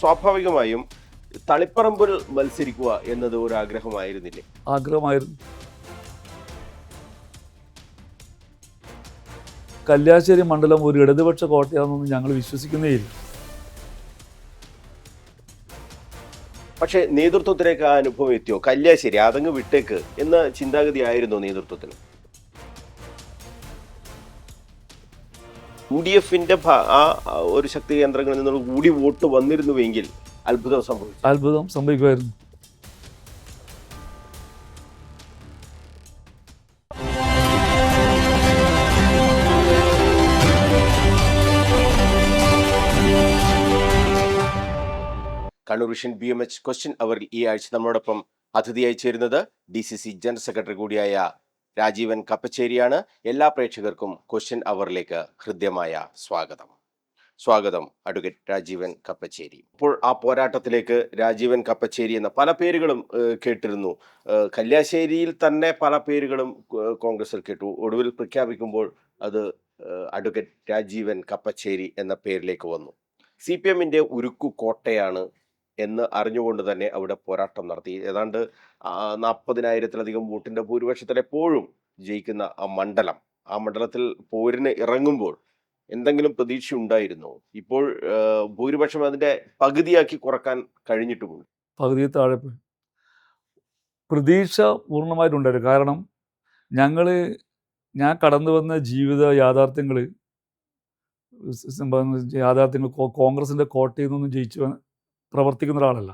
സ്വാഭാവികമായും തളിപ്പറമ്പിൽ മത്സരിക്കുക എന്നത് ഒരു ആഗ്രഹമായിരുന്നില്ലേ? ആഗ്രഹമായിരുന്നു. കല്യാശ്ശേരി മണ്ഡലം ഒരു ഇടതുപക്ഷ കോട്ടയാണെന്നൊന്നും ഞങ്ങൾ വിശ്വസിക്കുന്നേയില്ല. പക്ഷേ നേതൃത്വത്തിലേക്ക് ആ അനുഭവം എത്തിയോ? കല്യാശ്ശേരി അതങ്ങ് വിട്ടേക്ക് എന്ന ചിന്താഗതി ആയിരുന്നോ നേതൃത്വത്തിന്? UDFന്റെ ആ ഒരു ശക്തി കേന്ദ്രങ്ങളിൽ നിന്നുള്ള കൂടി വോട്ട് വന്നിരുന്നുവെങ്കിൽ അത്ഭുതം സംഭവിക്കുമായിരുന്നു. കണ്ണൂർ വിഷൻ BMH ക്വസ്റ്റ്യൻ അവറിൽ ഈ ആഴ്ച നമ്മളോടൊപ്പം അതിഥിയായി ചേരുന്നത് DCC ജനറൽ സെക്രട്ടറി കൂടിയായ രാജീവൻ കപ്പച്ചേരിയാണ്. എല്ലാ പ്രേക്ഷകർക്കും ക്വസ്റ്റ്യൻ അവറിലേക്ക് ഹൃദ്യമായ സ്വാഗതം അഡ്വക്കേറ്റ് രാജീവൻ കപ്പച്ചേരി. ഇപ്പോൾ ആ പോരാട്ടത്തിലേക്ക് രാജീവൻ കപ്പച്ചേരി എന്ന പല പേരുകളും കേട്ടിരുന്നു. കല്യാശ്ശേരിയിൽ തന്നെ പല പേരുകളും കോൺഗ്രസിൽ കേട്ടു. ഒടുവിൽ പ്രഖ്യാപിക്കുമ്പോൾ അത് അഡ്വക്കേറ്റ് രാജീവൻ കപ്പച്ചേരി എന്ന പേരിലേക്ക് വന്നു. CPMന്റെ ഉരുക്കു കോട്ടയാണ് എന്ന് അറിഞ്ഞുകൊണ്ട് തന്നെ അവിടെ പോരാട്ടം നടത്തി. ഏതാണ്ട് 40,000-ലധികം വോട്ടിന്റെ ഭൂരിപക്ഷത്തിൽ എപ്പോഴും ജയിക്കുന്ന ആ മണ്ഡലത്തിൽ പോരിന് ഇറങ്ങുമ്പോൾ എന്തെങ്കിലും പ്രതീക്ഷ ഉണ്ടായിരുന്നോ? ഇപ്പോൾ ഭൂരിപക്ഷം അതിന്റെ പകുതിയാക്കി കുറക്കാൻ കഴിഞ്ഞിട്ടുമുണ്ട്. പകുതി താഴെ പോയി. പ്രതീക്ഷ പൂർണ്ണമായിട്ടുണ്ടായിരുന്നു. കാരണം ഞാൻ കടന്നു വന്ന ജീവിത യാഥാർത്ഥ്യങ്ങൾ കോൺഗ്രസിൻ്റെ കോട്ടയിൽ നിന്നൊന്നും ജയിച്ചു പ്രവർത്തിക്കുന്ന ഒരാളല്ല.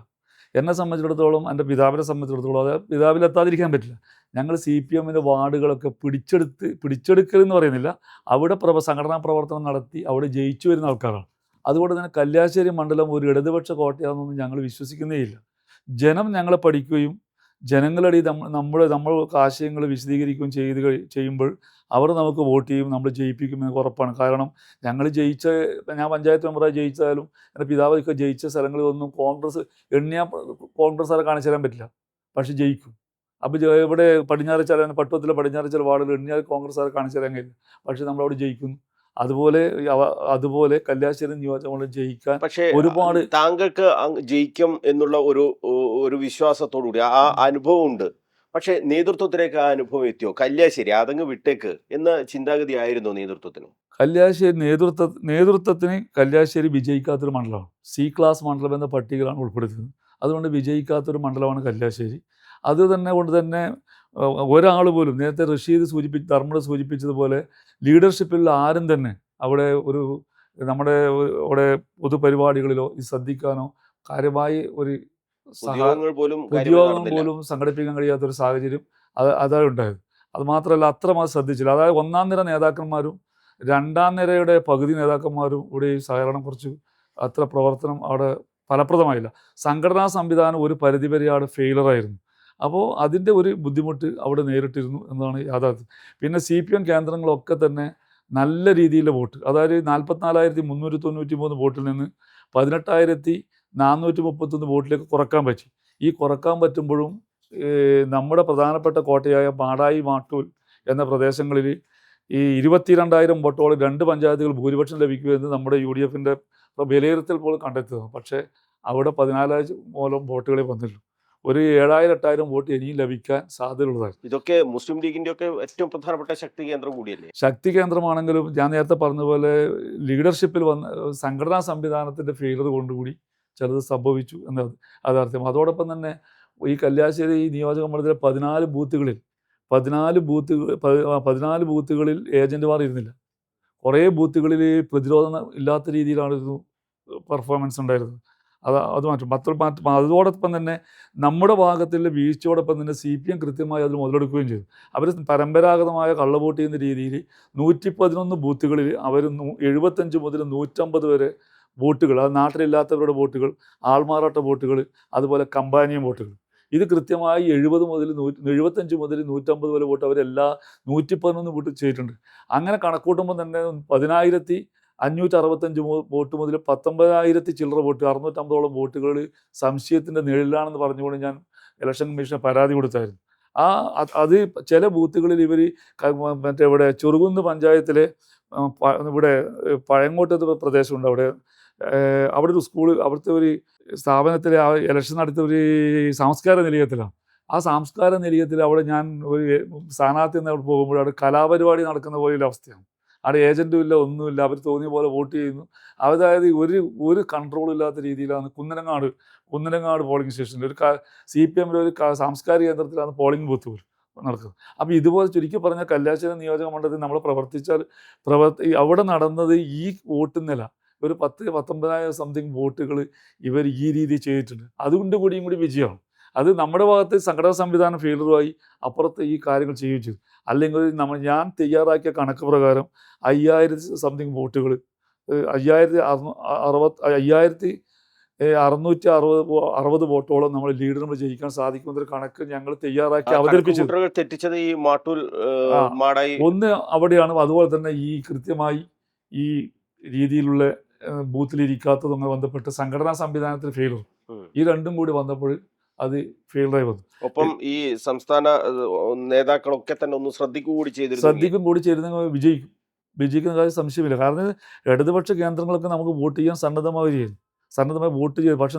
എന്നെ സംബന്ധിച്ചിടത്തോളം, എൻ്റെ പിതാവിനെ സംബന്ധിച്ചിടത്തോളം, അത് പിതാവിലെത്താതിരിക്കാൻ പറ്റില്ല. ഞങ്ങൾ CPMൻ്റെ വാർഡുകളൊക്കെ പിടിച്ചെടുക്കലെന്ന് പറയുന്നില്ല, അവിടെ സംഘടനാ പ്രവർത്തനം നടത്തി അവിടെ ജയിച്ചു വരുന്ന ആൾക്കാരാണ്. അതുകൊണ്ട് തന്നെ കല്യാശ്ശേരി മണ്ഡലം ഒരു ഇടതുപക്ഷ കോട്ടയാണെന്നൊന്നും ഞങ്ങൾ വിശ്വസിക്കുന്നേയില്ല. ജനം ഞങ്ങളെ പഠിക്കുകയും ജനങ്ങളുടെ നമ്മൾ ആശയങ്ങൾ വിശദീകരിക്കുകയും ചെയ്യുമ്പോൾ അവർ നമുക്ക് വോട്ട് ചെയ്യും, നമ്മൾ ജയിപ്പിക്കുമെന്ന് ഉറപ്പാണ്. കാരണം ഞാൻ പഞ്ചായത്ത് മെമ്പറായി ജയിച്ചാലും എൻ്റെ പിതാവൊക്കെ ജയിച്ച സ്ഥലങ്ങളിലൊന്നും കോൺഗ്രസ്സുകാരെ കാണിച്ചു തരാൻ പറ്റില്ല, പക്ഷെ ജയിക്കും. അപ്പോൾ ഇവിടെ പട്ടുവത്തിലെ പടിഞ്ഞാറച്ചാൽ വാർഡിൽ എണ്ണിയാൽ കോൺഗ്രസ്സുകാരെ കാണിച്ചു തരാൻ കഴിയില്ല, പക്ഷെ നമ്മളവിടെ ജയിക്കുന്നു. അതുപോലെ കല്യാശ്ശേരി നിയോജകമണ്ഡലം ജയിക്കാൻ പക്ഷേ ഒരുപാട് താങ്കൾക്ക് ജയിക്കും എന്നുള്ള ഒരു വിശ്വാസത്തോടുകൂടി ആ അനുഭവം ഉണ്ട്. പക്ഷേ നേതൃത്വത്തിലേക്ക് ആ അനുഭവം എത്തിയോ? കല്യാശ്ശേരി അതങ്ങ് വിട്ടേക്ക് എന്ന ചിന്താഗതി ആയിരുന്നോ നേതൃത്വത്തിന്? നേതൃത്വത്തിന് കല്യാശ്ശേരി വിജയിക്കാത്തൊരു മണ്ഡലമാണ്. C ക്ലാസ് മണ്ഡലം എന്ന പട്ടികയിലാണ് ഉൾപ്പെടുത്തുന്നത്. അതുകൊണ്ട് വിജയിക്കാത്തൊരു മണ്ഡലമാണ് കല്യാശ്ശേരി. അത് തന്നെ കൊണ്ട് തന്നെ ഒരാൾ പോലും, നേരത്തെ ധർമ്മട് സൂചിപ്പിച്ചതുപോലെ, ലീഡർഷിപ്പിൽ ആരും തന്നെ അവിടെ അവിടെ പൊതുപരിപാടികളിലോ ശ്രദ്ധിക്കാനോ കാര്യമായി ഒരു പൊതുയോഗങ്ങൾ പോലും സംഘടിപ്പിക്കാൻ കഴിയാത്തൊരു സാഹചര്യം അതാണ് ഉണ്ടായത്. അത് മാത്രമല്ല, അത്രമാത്രം ശ്രദ്ധിച്ചില്ല. അതായത് ഒന്നാം നിര നേതാക്കന്മാരും രണ്ടാം നിരയുടെ പകുതി നേതാക്കന്മാരും ഇവിടെ ഈ സഹകരണം കുറിച്ച് അത്ര പ്രവർത്തനം അവിടെ ഫലപ്രദമായില്ല. സംഘടനാ സംവിധാനം ഒരു പരിധിവരെ അവിടെ ഫെയിലറായിരുന്നു. അപ്പോൾ അതിൻ്റെ ഒരു ബുദ്ധിമുട്ട് അവിടെ നേരിട്ടിരുന്നു എന്നതാണ് യാഥാർത്ഥ്യം. പിന്നെ CPM കേന്ദ്രങ്ങളൊക്കെ തന്നെ നല്ല രീതിയിലെ വോട്ട്, അതായത് 44,393 വോട്ടിൽ നിന്ന് 18,431 വോട്ടിലേക്ക് കുറക്കാൻ പറ്റി. ഈ കുറക്കാൻ പറ്റുമ്പോഴും നമ്മുടെ പ്രധാനപ്പെട്ട കോട്ടയായ മാടായി, മാട്ടൂൽ എന്ന പ്രദേശങ്ങളിൽ ഈ 22,000 വോട്ടോളം 2 പഞ്ചായത്തുകൾ ഭൂരിപക്ഷം ലഭിക്കുമെന്ന് നമ്മുടെ UDFൻ്റെ വിലയിരുത്തൽ പോലും കണ്ടെത്തുന്നു. പക്ഷേ അവിടെ 14,000 വോട്ടുകളെ വന്നുള്ളൂ. ഒരു 7,000-8,000 വോട്ട് ഇനിയും ലഭിക്കാൻ സാധ്യതയുള്ളതാണ്. ഇതൊക്കെ മുസ്ലിം ലീഗിന്റെ ഒക്കെ ഏറ്റവും പ്രധാനപ്പെട്ട ശക്തി കേന്ദ്രം കൂടിയല്ലേ? ശക്തി കേന്ദ്രമാണെങ്കിലും ഞാൻ നേരത്തെ പറഞ്ഞതുപോലെ ലീഡർഷിപ്പിൽ സംഘടനാ സംവിധാനത്തിൻ്റെ ഫെയിലർ കൊണ്ടുകൂടി ചിലത് സംഭവിച്ചു എന്നത് യാഥാർത്ഥ്യം. അതോടൊപ്പം തന്നെ ഈ കല്യാശ്ശേരി നിയോജക മണ്ഡലത്തിലെ 14 ബൂത്തുകളിൽ ഏജന്റുമാർ ഇരുന്നില്ല. കുറേ ബൂത്തുകളിൽ പ്രതിരോധം ഇല്ലാത്ത രീതിയിലായിരുന്നു പെർഫോമൻസ് ഉണ്ടായിരുന്നത്. അത് മാറ്റും. അതോടൊപ്പം തന്നെ നമ്മുടെ ഭാഗത്തുള്ള വീഴ്ചയോടൊപ്പം തന്നെ CPM കൃത്യമായി അതിൽ മുതലെടുക്കുകയും ചെയ്തു. അവർ പരമ്പരാഗതമായ കള്ളവോട്ട് ചെയ്യുന്ന രീതിയിൽ 111 ബൂത്തുകളിൽ അവർ 75 മുതൽ 150 വരെ വോട്ടുകൾ, അത് നാട്ടിലില്ലാത്തവരുടെ വോട്ടുകൾ, ആൾമാറാട്ട വോട്ടുകൾ, അതുപോലെ കമ്പാനിയൻ വോട്ടുകൾ, ഇത് കൃത്യമായി 75 മുതൽ 150 വരെ വോട്ട് അവരെല്ലാ 111 വോട്ട് ചെയ്തിട്ടുണ്ട്. അങ്ങനെ കണക്കൂട്ടുമ്പോൾ തന്നെ 10,565 വോട്ട് മുതൽ 19,000 ചില്ലറ വോട്ട്, 650ഓളം വോട്ടുകൾ സംശയത്തിൻ്റെ നിഴലിലാണെന്ന് പറഞ്ഞുകൊണ്ട് ഞാൻ ഇലക്ഷൻ കമ്മീഷന് പരാതി കൊടുത്തായിരുന്നു. അത് ചില ബൂത്തുകളിൽ ഇവർ ഇവിടെ ചെറുകുന്ന് പഞ്ചായത്തിലെ ഇവിടെ പഴങ്ങോട്ടത്തെ പ്രദേശമുണ്ട്. അവിടെ ഒരു സ്കൂൾ, അവിടുത്തെ ഒരു സ്ഥാപനത്തിലെ ആ ഇലക്ഷൻ നടത്തിയ ഒരു സംസ്കാര നിലയത്തിലാണ്. ആ സംസ്കാര നിലയത്തിൽ അവിടെ ഞാൻ ഒരു സ്ഥാനാർത്ഥി എന്ന് അവിടെ പോകുമ്പോൾ അവിടെ കലാപരിപാടി നടക്കുന്ന പോലെയുള്ള അവസ്ഥയാണ്. അവിടെ ഏജൻറ്റും ഇല്ല, ഒന്നുമില്ല. അവർ തോന്നിയ പോലെ വോട്ട് ചെയ്യുന്നു. അതായത് ഒരു കൺട്രോളും ഇല്ലാത്ത രീതിയിലാണ് കുന്നനങ്ങാട് പോളിംഗ് സ്റ്റേഷനിൽ ഒരു CPMലെ ഒരു സാംസ്കാരിക കേന്ദ്രത്തിലാണ് പോളിംഗ് ബൂത്ത് പോലും നടക്കുന്നത്. അപ്പോൾ ഇതുപോലെ ചുരുക്കി പറഞ്ഞാൽ കല്യാശ്ശേരി നിയോജക മണ്ഡലത്തിൽ നമ്മൾ പ്രവർത്തിച്ചാൽ അവിടെ നടന്നത് ഈ വോട്ട് നില ഒരു 19,000 സംതിങ് വോട്ടുകൾ ഇവർ ഈ രീതിയിൽ ചെയ്തിട്ടുണ്ട്. അതുകൊണ്ട് കൂടി വിജയമാണ്. അത് നമ്മുടെ ഭാഗത്ത് സംഘടനാ സംവിധാനം ഫെയിലറുമായി അപ്പുറത്ത് ഈ കാര്യങ്ങൾ ചെയ്യുകയും ചെയ്തു. അല്ലെങ്കിൽ ഞാൻ തയ്യാറാക്കിയ കണക്ക് പ്രകാരം 5000 സംതിങ് വോട്ടുകൾ 5660 വോട്ടോളം നമ്മൾ ലീഡറിന് ജയിക്കാൻ സാധിക്കുമെന്നൊരു കണക്ക് ഞങ്ങൾ തയ്യാറാക്കി അവതരിപ്പിച്ചു. തെറ്റിച്ചത് ഈ മാട്ടൂൽ മാടായി ഒന്ന് അവിടെയാണ്. അതുപോലെ തന്നെ ഈ കൃത്യമായി ഈ രീതിയിലുള്ള ബൂത്തിലിരിക്കാത്തതുമായി ബന്ധപ്പെട്ട് സംഘടനാ സംവിധാനത്തിൽ ഫെയിലർ, ഈ രണ്ടും കൂടി വന്നപ്പോൾ അത് ഫെയിലറായി വന്നു. ഒപ്പം ഈ സംസ്ഥാന നേതാക്കളൊക്കെ തന്നെ ഒന്ന് ശ്രദ്ധിക്കും കൂടി ചെയ്തിരുന്നെങ്കിൽ വിജയിക്കുന്ന കാര്യം സംശയമില്ല. കാരണം ഇടതുപക്ഷ കേന്ദ്രങ്ങളൊക്കെ നമുക്ക് വോട്ട് ചെയ്യാൻ സന്നദ്ധമായി വോട്ട് ചെയ്തു. പക്ഷെ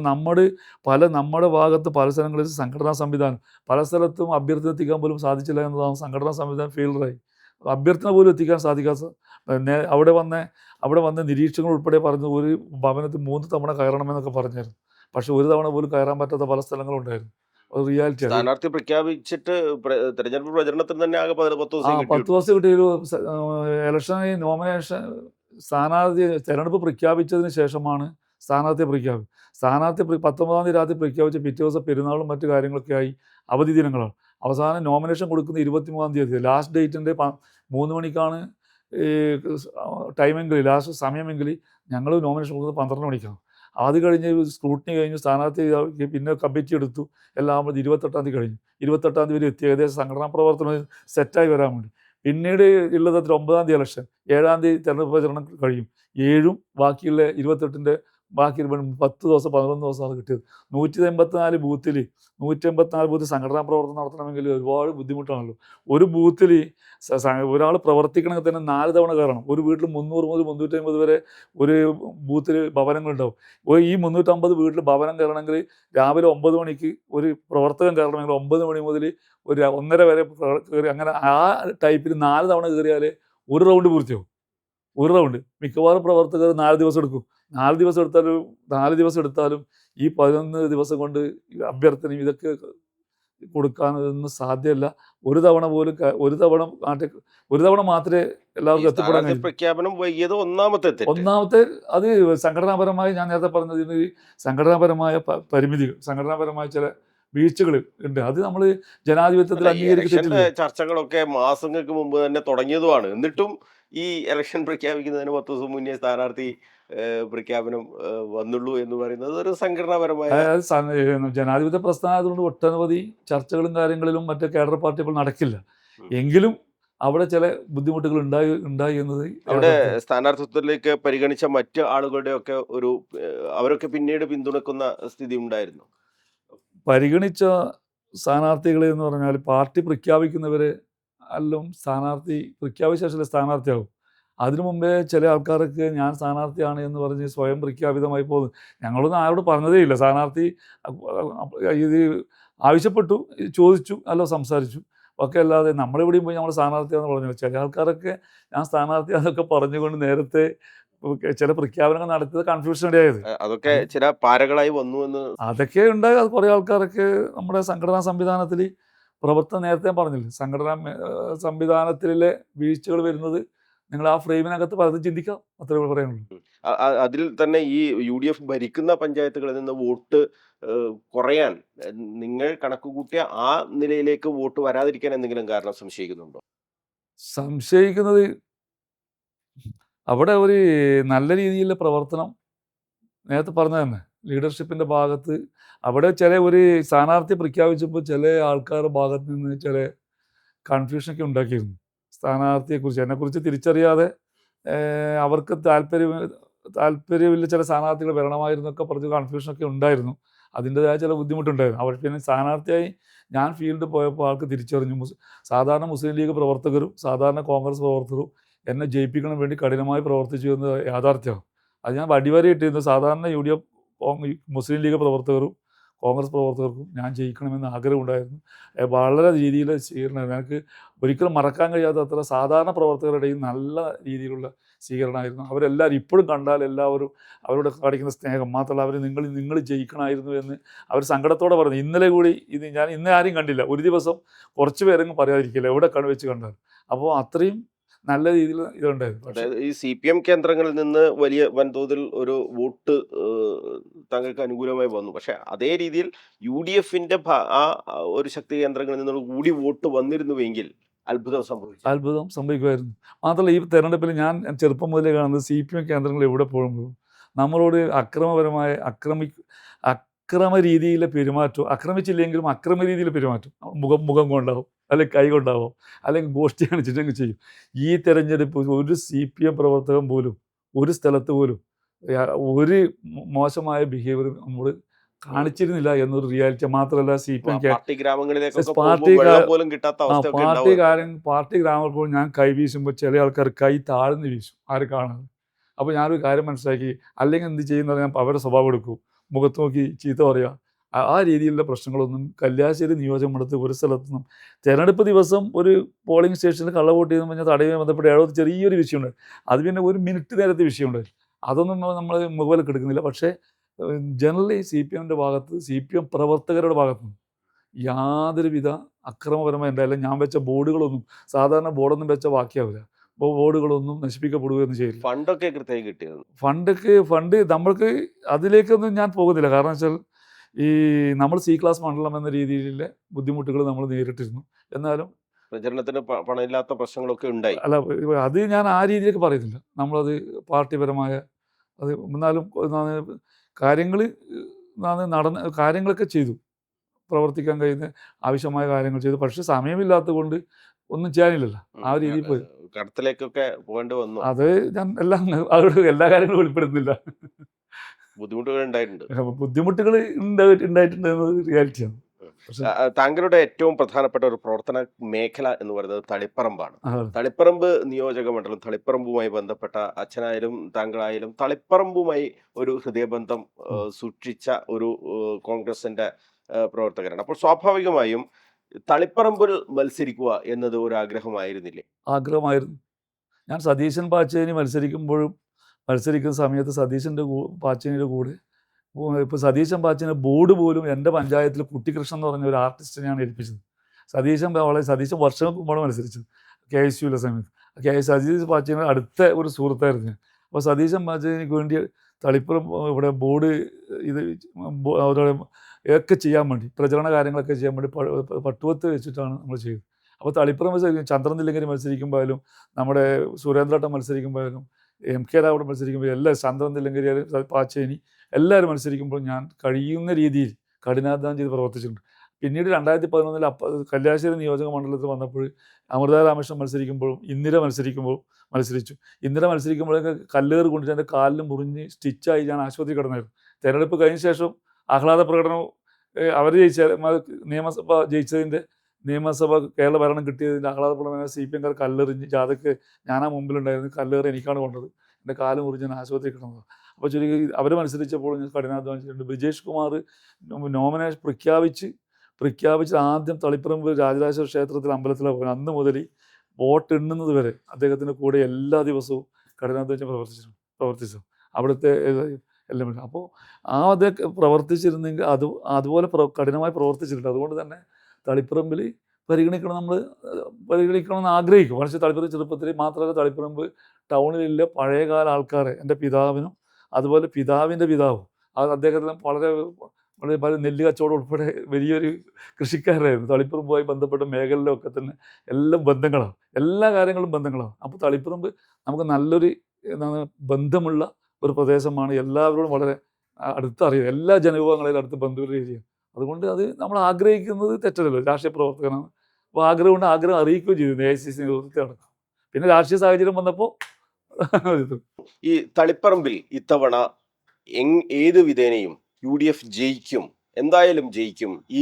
നമ്മുടെ ഭാഗത്ത് പല സ്ഥലങ്ങളിൽ സംഘടനാ സംവിധാനം പല സ്ഥലത്തും അഭ്യർത്ഥന എത്തിക്കാൻ പോലും സാധിച്ചില്ല എന്നതാണ്. സംഘടനാ സംവിധാനം ഫെയിലറായി. അഭ്യർത്ഥന പോലും എത്തിക്കാൻ സാധിക്കാത്ത അവിടെ വന്ന നിരീക്ഷകർ ഉൾപ്പെടെ പറഞ്ഞു ഒരു ഭവനത്തിൽ 3 തവണ കയറണമെന്നൊക്കെ പറഞ്ഞായിരുന്നു. പക്ഷെ ഒരു തവണ പോലും കയറാൻ പറ്റാത്ത പല സ്ഥലങ്ങളുണ്ടായിരുന്നു. അത് റിയാലിറ്റി. സ്ഥാനാർത്ഥി പ്രഖ്യാപിച്ചിട്ട് തെരഞ്ഞെടുപ്പ് പ്രചരണത്തിന് തന്നെ ആകെ 10 ദിവസം കിട്ടിയൊരു ഇലക്ഷൻ നോമിനേഷൻ തെരഞ്ഞെടുപ്പ് പ്രഖ്യാപിച്ചതിന് ശേഷമാണ് സ്ഥാനാർത്ഥിയെ പ്രഖ്യാപിച്ചത്. 19-ാം തീയതി രാത്രി പ്രഖ്യാപിച്ച പിറ്റേ ദിവസം പെരുന്നാളും മറ്റു കാര്യങ്ങളൊക്കെ ആയി അവധി ദിനങ്ങളാണ്. അവസാനം നോമിനേഷൻ കൊടുക്കുന്ന 23-ാം തീയതി ലാസ്റ്റ് ഡേറ്റിൻ്റെ 3 മണിക്കാണ് ടൈമെങ്കിൽ ലാസ്റ്റ് സമയമെങ്കിൽ ഞങ്ങൾ നോമിനേഷൻ കൊടുക്കുന്നത് 12 മണിക്കാണ്. അത് കഴിഞ്ഞ് സ്ക്രൂട്ടിനി കഴിഞ്ഞു, സ്ഥാനാർത്ഥി പിന്നെ കമ്മിറ്റി എടുത്തു, എല്ലാം 28-ാം തീയതി കഴിഞ്ഞു. 28-ാം തീയതി വരെ എത്തി. ഏകദേശം സംഘടനാ പ്രവർത്തനം സെറ്റായി വരാൻ വേണ്ടി. പിന്നീട് ഉള്ളത് 9-ാം തീയതി ഇലക്ഷൻ, 7-ാം തീയതി തെരഞ്ഞെടുപ്പ് പ്രചരണം കഴിയും. 7-ഉം ബാക്കിയുള്ള 28-ൻ്റെ ബാക്കി 10 ദിവസം 11 ദിവസമാണ് കിട്ടിയത്. 184 ബൂത്തിൽ 184 ബൂത്ത് സംഘടനാ പ്രവർത്തനം നടത്തണമെങ്കിൽ ഒരുപാട് ബുദ്ധിമുട്ടാണല്ലോ. ഒരു ബൂത്തിൽ ഒരാൾ പ്രവർത്തിക്കണമെങ്കിൽ തന്നെ 4 തവണ കയറണം. ഒരു വീട്ടിൽ 300 മുതൽ 350 വരെ ഒരു ബൂത്തിൽ ഭവനങ്ങളുണ്ടാവും. ഈ 350 വീട്ടിൽ ഭവനം കയറണമെങ്കിൽ രാവിലെ 9 മണിക്ക് ഒരു പ്രവർത്തകൻ കയറണമെങ്കിൽ 9 മണി മുതൽ ഒരു 1:30 വരെ കയറി. അങ്ങനെ ആ ടൈപ്പിൽ 4 തവണ കയറിയാൽ ഒരു റൗണ്ട് പൂർത്തിയാവും. ഒരു റൗണ്ട്. മിക്കവാറും പ്രവർത്തകർ 4 ദിവസം എടുക്കും. 4 ദിവസം എടുത്താലും ഈ 11 ദിവസം കൊണ്ട് അഭ്യർത്ഥനയും ഇതൊക്കെ കൊടുക്കാനൊന്നും സാധ്യമല്ല. ഒരു തവണ മാത്രമേ എല്ലാവർക്കും എത്തിപ്പെടാൻ കഴിയൂ. പ്രഖ്യാപനം വൈകിയത് ഒന്നാമത്തെ അത് സംഘടനാപരമായി ഞാൻ നേരത്തെ പറഞ്ഞതിന് സംഘടനാപരമായ പരിമിതികൾ, സംഘടനാപരമായ ചില വീഴ്ചകൾ ഉണ്ട്. അത് നമ്മൾ ജനാധിപത്യത്തിൽ അംഗീകരിക്കുന്ന ചർച്ചകളൊക്കെ മാസങ്ങൾക്ക് മുമ്പ് തന്നെ തുടങ്ങിയതുമാണ്. എന്നിട്ടും ഈ ഇലക്ഷൻ പ്രഖ്യാപിക്കുന്നതിന് 10 ദിവസം മുന്നേ സ്ഥാനാർത്ഥി പ്രഖ്യാപനം വന്നുള്ളൂ എന്ന് പറയുന്നത് ഒരു സംഘടനാപരമായ ജനാധിപത്യ പ്രസ്ഥാനമായതുകൊണ്ട് ഒട്ടനവധി ചർച്ചകളും കാര്യങ്ങളിലും മറ്റേ കേഡർ പാർട്ടികൾ നടക്കില്ല. എങ്കിലും അവിടെ ചില ബുദ്ധിമുട്ടുകൾ ഉണ്ടായി എന്നത്. അവിടെ സ്ഥാനാർത്ഥിത്വത്തിലേക്ക് പരിഗണിച്ച മറ്റ് ആളുകളുടെ ഒക്കെ അവരൊക്കെ പിന്നീട് പിന്തുണക്കുന്ന സ്ഥിതി ഉണ്ടായിരുന്നു. പരിഗണിച്ച സ്ഥാനാർത്ഥികൾ എന്ന് പറഞ്ഞാൽ പാർട്ടി പ്രഖ്യാപിക്കുന്നവരെ എല്ലാം സ്ഥാനാർത്ഥി പ്രഖ്യാപിച്ച ശേഷം സ്ഥാനാർത്ഥിയാകും. അതിനു മുമ്പേ ചില ആൾക്കാർക്ക് ഞാൻ സ്ഥാനാർത്ഥിയാണ് എന്ന് പറഞ്ഞ് സ്വയം പ്രഖ്യാപിതമായി പോകുന്നു. ഞങ്ങളൊന്നും ആരോട് പറഞ്ഞതേ ഇല്ല. സ്ഥാനാർത്ഥി ഇത് ആവശ്യപ്പെട്ടു, ചോദിച്ചു, അല്ല സംസാരിച്ചു ഒക്കെ, അല്ലാതെ നമ്മളെവിടെയും പോയി നമ്മൾ സ്ഥാനാർത്ഥിയാണെന്ന് പറഞ്ഞു. ചില ആൾക്കാരൊക്കെ ഞാൻ സ്ഥാനാർത്ഥിയാണെന്നൊക്കെ പറഞ്ഞുകൊണ്ട് നേരത്തെ ചില പ്രഖ്യാപനങ്ങൾ നടത്തിയത് കൺഫ്യൂഷൻ ഇടയായത്. അതൊക്കെ ചില പാരകളായി വന്നു എന്ന് അതൊക്കെ ഉണ്ടായി. അത് കുറേ ആൾക്കാരൊക്കെ നമ്മുടെ സംഘടനാ സംവിധാനത്തിൽ പ്രവർത്തനം നേരത്തെ പറഞ്ഞില്ല. സംഘടനാ സംവിധാനത്തിലെ വീഴ്ചകൾ വരുന്നത് നിങ്ങൾ ആ ഫ്രെയിമിനകത്ത് പലതും ചിന്തിക്കാം, അത്രേ പറയാനുള്ളൂ. അതിൽ തന്നെ ഈ UDF ഭരിക്കുന്ന പഞ്ചായത്തുകളിൽ നിന്ന് വോട്ട് കുറയാൻ നിങ്ങൾ കണക്ക് കൂട്ടിയ ആ നിലയിലേക്ക് വോട്ട് വരാതിരിക്കാൻ എന്തെങ്കിലും കാരണം സംശയിക്കുന്നുണ്ടോ? സംശയിക്കുന്നത് അവിടെ ഒരു നല്ല രീതിയിലുള്ള പ്രവർത്തനം നേരത്തെ പറഞ്ഞ തന്നെ ലീഡർഷിപ്പിൻ്റെ ഭാഗത്ത് അവിടെ ഒരു സ്ഥാനാർത്ഥി പ്രഖ്യാപിച്ചപ്പോൾ ചില ആൾക്കാരുടെ ഭാഗത്ത് നിന്ന് ചില കൺഫ്യൂഷനൊക്കെ ഉണ്ടാക്കിയിരുന്നു. സ്ഥാനാർത്ഥിയെക്കുറിച്ച് എന്നെക്കുറിച്ച് തിരിച്ചറിയാതെ അവർക്ക് താല്പര്യമില്ല ചില സ്ഥാനാർത്ഥികൾ വരണമായിരുന്നൊക്കെ പറഞ്ഞ് കൺഫ്യൂഷനൊക്കെ ഉണ്ടായിരുന്നു. അതിൻ്റെതായ ചില ബുദ്ധിമുട്ടുണ്ടായിരുന്നു. അവർ പിന്നെ സ്ഥാനാർത്ഥിയായി ഞാൻ ഫീൽഡിൽ പോയപ്പോൾ ആൾക്ക് തിരിച്ചറിഞ്ഞു. സാധാരണ മുസ്ലിം ലീഗ് പ്രവർത്തകരും സാധാരണ കോൺഗ്രസ് പ്രവർത്തകരും എന്നെ ജയിപ്പിക്കണം വേണ്ടി കഠിനമായി പ്രവർത്തിച്ചു എന്ന് യാഥാർത്ഥ്യമാണ്. അത് ഞാൻ വടിവരയിട്ടിരുന്നു. സാധാരണ UDF മുസ്ലിം ലീഗ് പ്രവർത്തകരും കോൺഗ്രസ് പ്രവർത്തകർക്കും ഞാൻ ജയിക്കണമെന്ന് ആഗ്രഹമുണ്ടായിരുന്നു. വളരെ രീതിയിൽ സ്വീകരണമായിരുന്നു. എനിക്ക് ഒരിക്കലും മറക്കാൻ കഴിയാത്ത അത്ര സാധാരണ പ്രവർത്തകരുടെ ഇടയിൽ നല്ല രീതിയിലുള്ള സ്വീകരണമായിരുന്നു. അവരെല്ലാവരും ഇപ്പോഴും കണ്ടാൽ എല്ലാവരും അവരോട് കാണിക്കുന്ന സ്നേഹം മാത്രമല്ല, അവർ നിങ്ങൾ ജയിക്കണമായിരുന്നു എന്ന് അവർ സങ്കടത്തോടെ പറഞ്ഞു. ഇന്നലെ കൂടി ഞാൻ ഇന്ന് ആരും കണ്ടില്ല, ഒരു ദിവസം കുറച്ച് പേരെങ്കിലും പറയാതിരിക്കില്ല എവിടെ വെച്ച് കണ്ടാൽ. അപ്പോൾ അത്രയും നല്ല രീതിയിൽ ഇതുണ്ടായിരുന്നു. പക്ഷേ അതായത് ഈ CPM കേന്ദ്രങ്ങളിൽ നിന്ന് വലിയ വൻതോതിൽ ഒരു വോട്ട് താങ്കൾക്ക് അനുകൂലമായി വന്നു. പക്ഷെ അതേ രീതിയിൽ UDFന്റെ ഒരു ശക്തി കേന്ദ്രങ്ങളിൽ നിന്നുള്ള കൂടി വോട്ട് വന്നിരുന്നുവെങ്കിൽ അത്ഭുതം സംഭവിച്ചു. അത്ഭുതം സംഭവിക്കുമായിരുന്നു. മാത്രമല്ല, ഈ തെരഞ്ഞെടുപ്പിൽ ഞാൻ ചെറുപ്പം മുതലേ കാണുന്നത് CPM കേന്ദ്രങ്ങളിൽ എവിടെ പോകുമ്പോഴും നമ്മളോട് അക്രമ രീതിയിലെ പെരുമാറ്റം, ആക്രമിച്ചില്ലെങ്കിലും അക്രമ രീതിയിൽ പെരുമാറ്റം, മുഖം കൊണ്ടാവും, അല്ലെങ്കിൽ കൈ കൊണ്ടാവും, അല്ലെങ്കിൽ ഗോഷ്ഠി കാണിച്ചിട്ടങ്ങ് ചെയ്യും. ഈ തെരഞ്ഞെടുപ്പ് ഒരു CPM പ്രവർത്തകൻ പോലും ഒരു സ്ഥലത്ത് പോലും ഒരു മോശമായ ബിഹേവിയർ നമ്മൾ കാണിച്ചിരുന്നില്ല എന്നൊരു റിയാലിറ്റി. മാത്രമല്ല, CPM പാർട്ടി ഗ്രാമങ്ങളിലേക്കൊക്കെ പാർട്ടി പോകുമ്പോൾ വെള്ളം പോലും കിട്ടാത്ത അവസ്ഥയൊക്കെ പാർട്ടി ഗ്രാമത്തിൽ ഞാൻ കൈ വീശുമ്പോൾ ചില ആൾക്കാർ കൈ താഴ്ന്ന് വീശും, ആരും കാണാതെ. അപ്പോൾ ഞാനൊരു കാര്യം മനസ്സിലാക്കി, അല്ലെങ്കിൽ എന്ത് ചെയ്യുന്നത്, ഞാൻ അവരുടെ സ്വഭാവം എടുക്കും, മുഖത്ത് നോക്കി ചീത്ത പറയുക. ആ രീതിയിലുള്ള പ്രശ്നങ്ങളൊന്നും കല്യാശ്ശേരി നിയോജകമണ്ഡലത്തിൽ ഒരു സ്ഥലത്തുനിന്നും. തെരഞ്ഞെടുപ്പ് ദിവസം ഒരു പോളിംഗ് സ്റ്റേഷനിൽ കള്ളവോട്ട് ചെയ്തെന്ന് പറഞ്ഞാൽ തടയുമായി ബന്ധപ്പെട്ട് ഏഴോത്ത് ചെറിയൊരു വിഷയമുണ്ട്. അത് പിന്നെ ഒരു മിനിറ്റ് നേരത്തെ വിഷയമുണ്ട്. അതൊന്നും നമ്മൾ മുകളിൽ എടുക്കുന്നില്ല. പക്ഷേ ജനറലി CPMൻ്റെ ഭാഗത്ത്, CPM പ്രവർത്തകരുടെ ഭാഗത്ത് നിന്ന് യാതൊരുവിധ അക്രമപരമായ ഉണ്ടായില്ല. ഞാൻ വെച്ച ബോർഡുകളൊന്നും, സാധാരണ ബോർഡൊന്നും വെച്ച ബാക്കിയാവില്ല, അപ്പോൾ ബോർഡുകളൊന്നും നശിപ്പിക്കപ്പെടുകയൊന്നും ചെയ്യില്ല. ഫണ്ടൊക്കെ കൃത്യമായി കിട്ടിയത്. ഫണ്ട് നമ്മൾക്ക് അതിലേക്കൊന്നും ഞാൻ പോകുന്നില്ല. കാരണം വെച്ചാൽ ഈ നമ്മൾ C-ക്ലാസ് മണ്ഡലം എന്ന രീതിയിലുള്ള ബുദ്ധിമുട്ടുകൾ നമ്മൾ നേരിട്ടിരുന്നു. എന്നാലും പ്രചരണത്തിന് പണമില്ലാത്ത പ്രശ്നങ്ങളൊക്കെ ഉണ്ടായി. അല്ല, അത് ഞാൻ ആ രീതിയിലേക്ക് പറയുന്നില്ല. നമ്മളത് പാർട്ടിപരമായ അത് എന്നാലും കാര്യങ്ങളൊക്കെ ചെയ്തു, പ്രവർത്തിക്കാൻ കഴിയുന്ന ആവശ്യമായ കാര്യങ്ങൾ ചെയ്തു. പക്ഷേ സമയമില്ലാത്തത് കൊണ്ട് ഒന്നും ചെയ്യാനില്ലല്ലോ. ആ രീതിയിൽ പോയി. കടത്തിലേക്കൊക്കെ പോകേണ്ടി വന്നു. അത് ഞാൻ എല്ലാ കാര്യങ്ങളും വെളിപ്പെടുത്തുന്നില്ല. ബുദ്ധിമുട്ടുകൾ ഉണ്ടായിട്ടുണ്ട്. ബുദ്ധിമുട്ടുകൾ ഉണ്ടായിട്ടുണ്ട് എന്നത് റിയാലിറ്റിയാണ്. പക്ഷേ താങ്കളുടെ ഏറ്റവും പ്രധാനപ്പെട്ട ഒരു പ്രവർത്തന മേഖല എന്ന് പറയുന്നത് തളിപ്പറമ്പാണ്. അതാണ്. തളിപ്പറമ്പ് നിയോജക മണ്ഡലം, തളിപ്പറമ്പുമായി ബന്ധപ്പെട്ട അച്ഛനായാലും താങ്കളായാലും തളിപ്പറമ്പുമായി ഒരു ഹൃദയബന്ധം സൂക്ഷിച്ച ഒരു കോൺഗ്രസിന്റെ പ്രവർത്തകരാണ്. അപ്പോൾ സ്വാഭാവികമായും തളിപ്പറമ്പിൽ മത്സരിക്കുക എന്നത് ഒരു ആഗ്രഹമായിരുന്നില്ലേ? ആഗ്രഹമായിരുന്നു. ഞാൻ സതീശൻ പാച്ചേനി മത്സരിക്കുന്ന സമയത്ത് പാച്ചേനിയുടെ കൂടെ ഇപ്പോൾ സതീശൻ പാച്ചേനി ബോർഡ് പോലും എൻ്റെ പഞ്ചായത്തിൽ കുട്ടിക്കൃഷ്ണൻ എന്ന് പറഞ്ഞ ഒരു ആർട്ടിസ്റ്റിനെയാണ് ഏൽപ്പിച്ചത്. സതീശൻ വർഷങ്ങൾക്ക് മുമ്പാണ് മത്സരിച്ചത് KSUവിലെ സമയത്ത്. സതീശൻ പാച്ചേനി അടുത്ത ഒരു സുഹൃത്തായിരുന്നു ഞാൻ. അപ്പോൾ സതീശൻ പാച്ചേനിക്ക് വേണ്ടി തളിപ്പുറം ഇവിടെ ബോർഡ് അവരുടെ ഒക്കെ ചെയ്യാൻ വേണ്ടി, പ്രചരണ കാര്യങ്ങളൊക്കെ ചെയ്യാൻ വേണ്ടി പട്ടുവത്ത് വെച്ചിട്ടാണ് നമ്മൾ ചെയ്തത്. അപ്പോൾ തളിപ്പുറം ചന്ദ്രൻ തില്ലങ്കരി മത്സരിക്കുമ്പോഴും, നമ്മുടെ സുരേന്ദ്രേട്ടൻ മത്സരിക്കുമ്പോഴും, MK രാഘവൻ മത്സരിക്കുമ്പോൾ, എല്ലാം ചന്ദ്രൻ തില്ലങ്കരി, പാച്ചേനി എല്ലാവരും മത്സരിക്കുമ്പോൾ ഞാൻ കഴിയുന്ന രീതിയിൽ കഠിനാധ്വാനം ചെയ്ത് പ്രവർത്തിച്ചിട്ടുണ്ട്. പിന്നീട് 2011 കല്യാശ്ശേരി നിയോജക മണ്ഡലത്തിൽ വന്നപ്പോൾ അമൃത രാമകൃഷ്ണൻ മത്സരിക്കുമ്പോഴും ഇന്ദിര മത്സരിച്ചു. ഇന്ദിര മത്സരിക്കുമ്പോഴൊക്കെ കല്ലേറ് കൊണ്ടിട്ട് എൻ്റെ കാലിൽ മുറിഞ്ഞ് സ്റ്റിച്ചായി ഞാൻ ആശുപത്രി കിടന്നായിരുന്നു. തെരഞ്ഞെടുപ്പ് കഴിഞ്ഞ ശേഷം ആഹ്ലാദ പ്രകടനവും അവർ നിയമസഭ കേരള ഭരണം കിട്ടിയതിൻ്റെ ആഹ്ലാദ പ്രകടനം CPMകാർ കല്ലെറിഞ്ഞ് ജാഥയ്ക്ക് ഞാനാ മുമ്പിലുണ്ടായിരുന്നു. കല്ലേറ് എനിക്കാണ് കൊണ്ടത്. എൻ്റെ കാല് മുറിഞ്ഞ് ഞാൻ ആശുപത്രി കിടന്നത്. അപ്പോൾ ചുരുക്കി അവർ മത്സരിച്ചപ്പോൾ ഞാൻ കഠിനാധ്വാനം ചെയ്തിട്ടുണ്ട്. ബ്രിജേഷ് കുമാർ നോമിനേഷൻ പ്രഖ്യാപിച്ച് ആദ്യം തളിപ്പറമ്പ് രാജരാജേശ്വര ക്ഷേത്രത്തിൽ അമ്പലത്തിലാണ് പോകുന്നത്. അന്ന് മുതൽ വോട്ട് എണ്ണുന്നത് വരെ അദ്ദേഹത്തിൻ്റെ കൂടെ എല്ലാ ദിവസവും കഠിനാധ്വാനം പ്രവർത്തിച്ചു അവിടുത്തെ എല്ലാം. അപ്പോൾ അതൊക്കെ പ്രവർത്തിച്ചിരുന്നെങ്കിൽ അതുപോലെ കഠിനമായി പ്രവർത്തിച്ചിട്ടുണ്ട്. അതുകൊണ്ട് തന്നെ തളിപ്പറമ്പിൽ പരിഗണിക്കണമെന്ന് ആഗ്രഹിക്കും. പക്ഷേ തളിപ്പറമ്പ് ചെറുപ്പത്തിൽ മാത്രമല്ല, തളിപ്പറമ്പ് ടൗണിലുള്ള പഴയകാല ആൾക്കാരെ, എൻ്റെ പിതാവിനും അതുപോലെ പിതാവിൻ്റെ പിതാവും, അദ്ദേഹത്തിലും വളരെ നെല്ല് കച്ചവടം ഉൾപ്പെടെ വലിയൊരു കൃഷിക്കാരായിരുന്നു. തളിപ്പറമ്പുമായി ബന്ധപ്പെട്ട മേഖലയിലൊക്കെ തന്നെ എല്ലാം ബന്ധങ്ങളാണ്, എല്ലാ കാര്യങ്ങളും ബന്ധങ്ങളാണ്. അപ്പോൾ തളിപ്പറമ്പ് നമുക്ക് നല്ലൊരു ബന്ധമുള്ള ഒരു പ്രദേശമാണ്. എല്ലാവരോടും വളരെ അടുത്തറിയാം, എല്ലാ ജനവിഭാഗങ്ങളിലും അടുത്ത് ബന്ധുക്കളുടെ ഏരിയ. അതുകൊണ്ട് അത് നമ്മൾ ആഗ്രഹിക്കുന്നത് തെറ്റല്ലല്ലോ, രാഷ്ട്രീയ പ്രവർത്തകനാണ്. അപ്പോൾ ആഗ്രഹം അറിയിക്കുകയും ചെയ്തു AICC നേതൃത്വത്തെ അടക്കം. പിന്നെ രാഷ്ട്രീയ സാഹചര്യം വന്നപ്പോൾ ഈ തളിപ്പറമ്പിൽ ഇത്തവണ ഏത് വിധേനയും UDF ജയിക്കും, എന്തായാലും ജയിക്കും. ഈ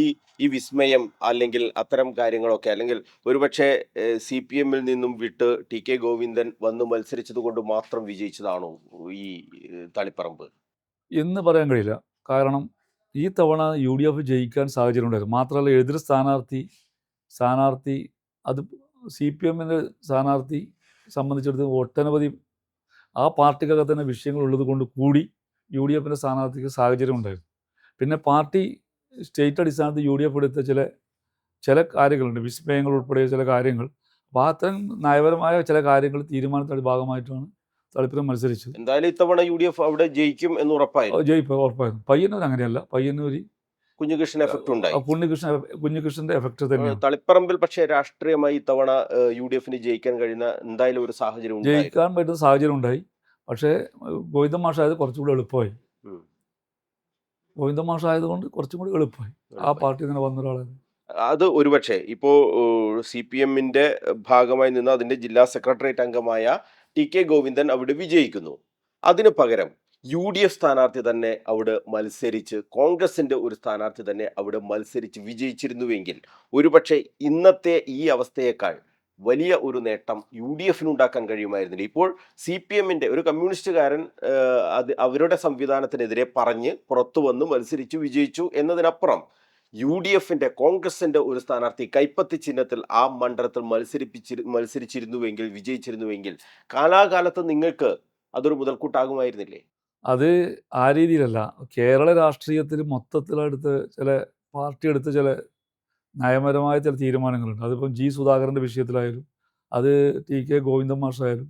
വിസ്മയം അല്ലെങ്കിൽ അത്തരം കാര്യങ്ങളൊക്കെ, അല്ലെങ്കിൽ ഒരുപക്ഷെ CPMൽ നിന്നും വിട്ട് TK ഗോവിന്ദൻ വന്ന് മത്സരിച്ചത് കൊണ്ട് മാത്രം വിജയിച്ചതാണോ ഈ തളിപ്പറമ്പ്? എന്ന് പറയാൻ കഴിയില്ല. കാരണം ഈ തവണ UDF ജയിക്കാൻ സാഹചര്യം ഉണ്ടായിരുന്നു. മാത്രമല്ല എതിർ സ്ഥാനാർത്ഥി അത് CPMൻ്റെ സ്ഥാനാർത്ഥി സംബന്ധിച്ചിടത്തോളം ഒട്ടനവധി ആ പാർട്ടിക്കകത്ത് തന്നെ വിഷയങ്ങൾ ഉള്ളത് കൊണ്ട് കൂടി UDFൻ്റെ സ്ഥാനാർത്ഥിക്ക് സാഹചര്യം ഉണ്ടായിരുന്നു. പിന്നെ പാർട്ടി സ്റ്റേറ്റ് അടിസ്ഥാനത്തിൽ UDF എടുത്ത ചില കാര്യങ്ങളുണ്ട്, വിസ്മയങ്ങൾ ഉൾപ്പെടെ ചില കാര്യങ്ങൾ. അപ്പോൾ അത്തരം നയപരമായ ചില കാര്യങ്ങൾ തീരുമാനത്തിന്റെ ഭാഗമായിട്ടാണ് തളിപ്പുരം മത്സരിച്ചത്. എന്തായാലും ഇത്തവണ UDF അവിടെ ജയിക്കും എന്ന് ഉറപ്പായിരുന്നു. ജയിപ്പ് ഉറപ്പായിരുന്നു. പയ്യന്നൂർ അങ്ങനെയല്ല. പയ്യന്നൂർ കുഞ്ഞികൃഷ്ണൻ എഫക്ട് ഉണ്ടായി. കുഞ്ഞികൃഷ്ണൻ്റെ എഫക്റ്റ് തന്നെയാണ്. തളിപ്പറമ്പിൽ പക്ഷേ രാഷ്ട്രീയമായി ഇത്തവണ UDFന് ജയിക്കാൻ കഴിയുന്ന എന്തായാലും ഒരു സാഹചര്യം ജയിക്കാൻ പറ്റുന്ന സാഹചര്യം ഉണ്ടായി. പക്ഷേ ഗോവിന്ദൻ മാഷായത് കുറച്ചുകൂടി എളുപ്പമായി. ഗോവിന്ദൻ മാഷായതുകൊണ്ട് കുറച്ചും കൂടി എളുപ്പമായി. ആ പാർട്ടി തന്നെ വന്ന ഒരാളായിരുന്നു. അത് ഒരുപക്ഷെ ഇപ്പോൾ CPMന്റെ ഭാഗമായി നിന്ന് അതിന്റെ ജില്ലാ സെക്രട്ടേറിയറ്റ് അംഗമായ TK ഗോവിന്ദൻ അവിടെ വിജയിക്കുന്നു. അതിന് പകരം UDF സ്ഥാനാർത്ഥി തന്നെ അവിടെ മത്സരിച്ച്, കോൺഗ്രസിന്റെ ഒരു സ്ഥാനാർത്ഥി തന്നെ അവിടെ മത്സരിച്ച് വിജയിച്ചിരുന്നുവെങ്കിൽ ഒരുപക്ഷെ ഇന്നത്തെ ഈ അവസ്ഥയേക്കാൾ വലിയ ഒരു നേട്ടം UDFനുണ്ടാക്കാൻ കഴിയുമായിരുന്നില്ല. ഇപ്പോൾ CPMന്റെ ഒരു കമ്മ്യൂണിസ്റ്റുകാരൻ അവരുടെ സംവിധാനത്തിനെതിരെ പറഞ്ഞ് പുറത്തു വന്ന് മത്സരിച്ചു വിജയിച്ചു എന്നതിനപ്പുറം UDFന്റെ കോൺഗ്രസിന്റെ ഒരു സ്ഥാനാർത്ഥി കൈപ്പത്തി ചിഹ്നത്തിൽ ആ മണ്ഡലത്തിൽ മത്സരിച്ചിരുന്നുവെങ്കിൽ, വിജയിച്ചിരുന്നുവെങ്കിൽ കാലാകാലത്ത് നിങ്ങൾക്ക് അതൊരു മുതൽക്കൂട്ടാകുമായിരുന്നില്ലേ? അത് ആ രീതിയിലല്ല. കേരള രാഷ്ട്രീയത്തിൽ മൊത്തത്തിലെടുത്ത് പാർട്ടി എടുത്ത ചില നയപരമായ ചില തീരുമാനങ്ങളുണ്ട്. അതിപ്പം G സുധാകരൻ്റെ വിഷയത്തിലായാലും, അത് TK ഗോവിന്ദൻ മാഷായാലും,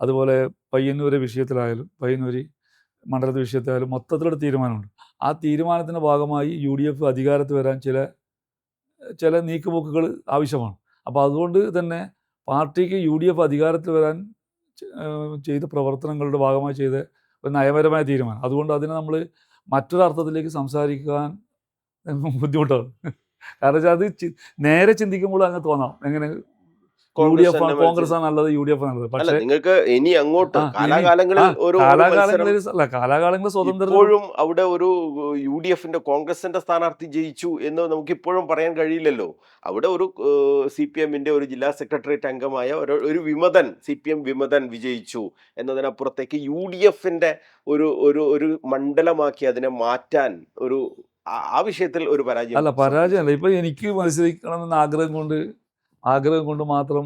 അതുപോലെ പയ്യന്നൂരെ വിഷയത്തിലായാലും, പയ്യന്നൂർ മണ്ഡലത്തെ വിഷയത്തിലായാലും മൊത്തത്തിലെടുത്ത തീരുമാനമുണ്ട്. ആ തീരുമാനത്തിൻ്റെ ഭാഗമായി UDF അധികാരത്തിൽ വരാൻ ചില നീക്കുപോക്കുകൾ ആവശ്യമാണ്. അപ്പോൾ അതുകൊണ്ട് തന്നെ പാർട്ടിക്ക് UDF അധികാരത്തിൽ വരാൻ ചെയ്ത പ്രവർത്തനങ്ങളുടെ ഭാഗമായി ചെയ്ത ഒരു നയപരമായ തീരുമാനം. അതുകൊണ്ട് അതിനെ നമ്മൾ മറ്റൊരർത്ഥത്തിലേക്ക് സംസാരിക്കാൻ ബുദ്ധിമുട്ടാണ്. കാരണം വെച്ചാൽ അത് നേരെ ചിന്തിക്കുമ്പോൾ അങ്ങ് തോന്നാം, എങ്ങനെ കോൺഗ്രസ് ആണ് നല്ലത്, UDF നല്ലത്. പക്ഷേ നിങ്ങൾക്ക് ഇനി അങ്ങോട്ട് കാലാകാലങ്ങളിൽ സ്വതന്ത്രം ഇപ്പോഴും അവിടെ ഒരു UDFന്റെ കോൺഗ്രസിന്റെ സ്ഥാനാർത്ഥി ജയിച്ചു എന്ന് നമുക്ക് ഇപ്പോഴും പറയാൻ കഴിയില്ലല്ലോ. അവിടെ ഒരു CPMന്റെ ഒരു ജില്ലാ സെക്രട്ടേറിയറ്റ് അംഗമായ ഒരു വിമതൻ, CPM വിമതൻ വിജയിച്ചു എന്നതിനപ്പുറത്തേക്ക് UDFന്റെ ഒരു മണ്ഡലമാക്കി അതിനെ മാറ്റാൻ ആ വിഷയത്തിൽ ഒരു പരാജയമല്ല. ഇപ്പൊ എനിക്ക് മത്സരിക്കണമെന്ന ആഗ്രഹം കൊണ്ട് മാത്രം,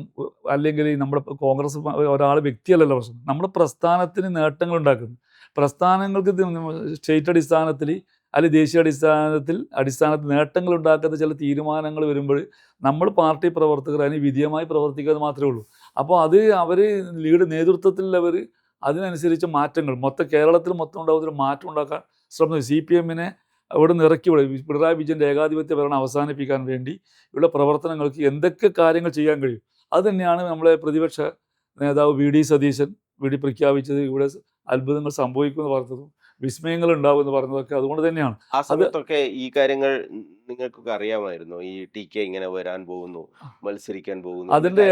അല്ലെങ്കിൽ നമ്മുടെ കോൺഗ്രസ് ഒരാൾ വ്യക്തിയല്ലല്ലോ പ്രശ്നം. നമ്മുടെ പ്രസ്ഥാനത്തിന് നേട്ടങ്ങൾ ഉണ്ടാക്കുന്നു. പ്രസ്ഥാനങ്ങൾക്ക് സ്റ്റേറ്റ് അടിസ്ഥാനത്തിൽ അല്ലെങ്കിൽ ദേശീയ അടിസ്ഥാനത്തിൽ നേട്ടങ്ങൾ ഉണ്ടാക്കുന്ന ചില തീരുമാനങ്ങൾ വരുമ്പോൾ നമ്മൾ പാർട്ടി പ്രവർത്തകർ അതിന് വിധേയമായി പ്രവർത്തിക്കുക മാത്രമേ ഉള്ളൂ. അപ്പോൾ അത് അവർ നേതൃത്വത്തിലുള്ളവർ അതിനനുസരിച്ച് മാറ്റങ്ങൾ കേരളത്തിൽ മൊത്തം ഉണ്ടാകുന്ന മാറ്റം ഉണ്ടാക്കാൻ ശ്രമിച്ചു. CPMനെ അവിടെ നിന്ന് ഇറക്കി പിണറായി വിജയൻ്റെ ഏകാധിപത്യ ഭരണം അവസാനിപ്പിക്കാൻ വേണ്ടി ഇവിടെ പ്രവർത്തനങ്ങൾക്ക് എന്തൊക്കെ കാര്യങ്ങൾ ചെയ്യാൻ കഴിയും, അത് തന്നെയാണ് നമ്മളെ പ്രതിപക്ഷ നേതാവ് VD സതീശൻ പ്രഖ്യാപിച്ചത്. ഇവിടെ അത്ഭുതങ്ങൾ സംഭവിക്കുമെന്ന് പറഞ്ഞതും വിസ്മയങ്ങൾ ഉണ്ടാവും എന്ന് പറഞ്ഞതൊക്കെ അതുകൊണ്ട് തന്നെയാണ്. ആ സമയത്തൊക്കെ ഈ കാര്യങ്ങൾ നിങ്ങൾക്കൊക്കെ അറിയാമായിരുന്നു, ഈ TK ഇങ്ങനെ വരാൻ പോകുന്നു, മത്സരിക്കാൻ പോകുന്നു? അതിൻ്റെ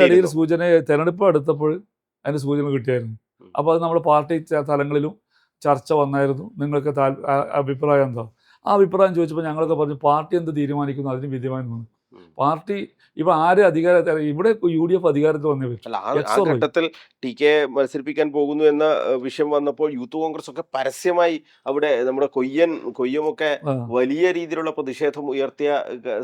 ഇടയിൽ സൂചന തെരഞ്ഞെടുപ്പ് അടുത്തപ്പോൾ അതിൻ്റെ സൂചന കിട്ടിയായിരുന്നു. അപ്പോൾ അത് നമ്മുടെ പാർട്ടി തലങ്ങളിലും ചർച്ച വന്നായിരുന്നു. നിങ്ങൾക്ക് അഭിപ്രായം എന്താ? ആ അഭിപ്രായം ചോദിച്ചപ്പോൾ ഞങ്ങളൊക്കെ പറഞ്ഞു, പാർട്ടി എന്ത് തീരുമാനിക്കുന്നു അതിന് വിധേയമായി. പാർട്ടി ഇപ്പൊ ആര് ഇവിടെ UDF അധികാരത്തിൽ വന്നേ ആ ഘട്ടത്തിൽ TK മത്സരിപ്പിക്കാൻ പോകുന്നു എന്ന വിഷയം വന്നപ്പോൾ യൂത്ത് കോൺഗ്രസ് ഒക്കെ പരസ്യമായി അവിടെ നമ്മുടെ കൊയ്യമൊക്കെ വലിയ രീതിയിലുള്ള പ്രതിഷേധം ഉയർത്തിയ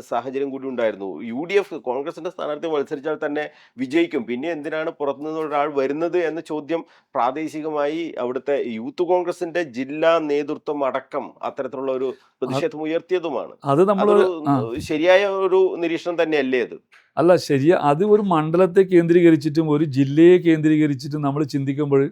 സാഹചര്യം കൂടി ഉണ്ടായിരുന്നു. UDF കോൺഗ്രസിന്റെ സ്ഥാനാർത്ഥി മത്സരിച്ചാൽ തന്നെ വിജയിക്കും, പിന്നെ എന്തിനാണ് പുറത്തുനിന്ന് ഒരാൾ വരുന്നത് എന്ന ചോദ്യം പ്രാദേശികമായി അവിടുത്തെ യൂത്ത് കോൺഗ്രസിന്റെ ജില്ലാ നേതൃത്വം അടക്കം അത്തരത്തിലുള്ള ഒരു പ്രതിഷേധം ഉയർത്തിയതുമാണ്. അത് നമ്മൾ ശരിയായ ഒരു നിരീക്ഷണം തന്നെയല്ലേ അത്? അല്ല, ശരിയാ. അത് ഒരു മണ്ഡലത്തെ കേന്ദ്രീകരിച്ചിട്ടും ഒരു ജില്ലയെ കേന്ദ്രീകരിച്ചിട്ടും നമ്മൾ ചിന്തിക്കുമ്പോൾ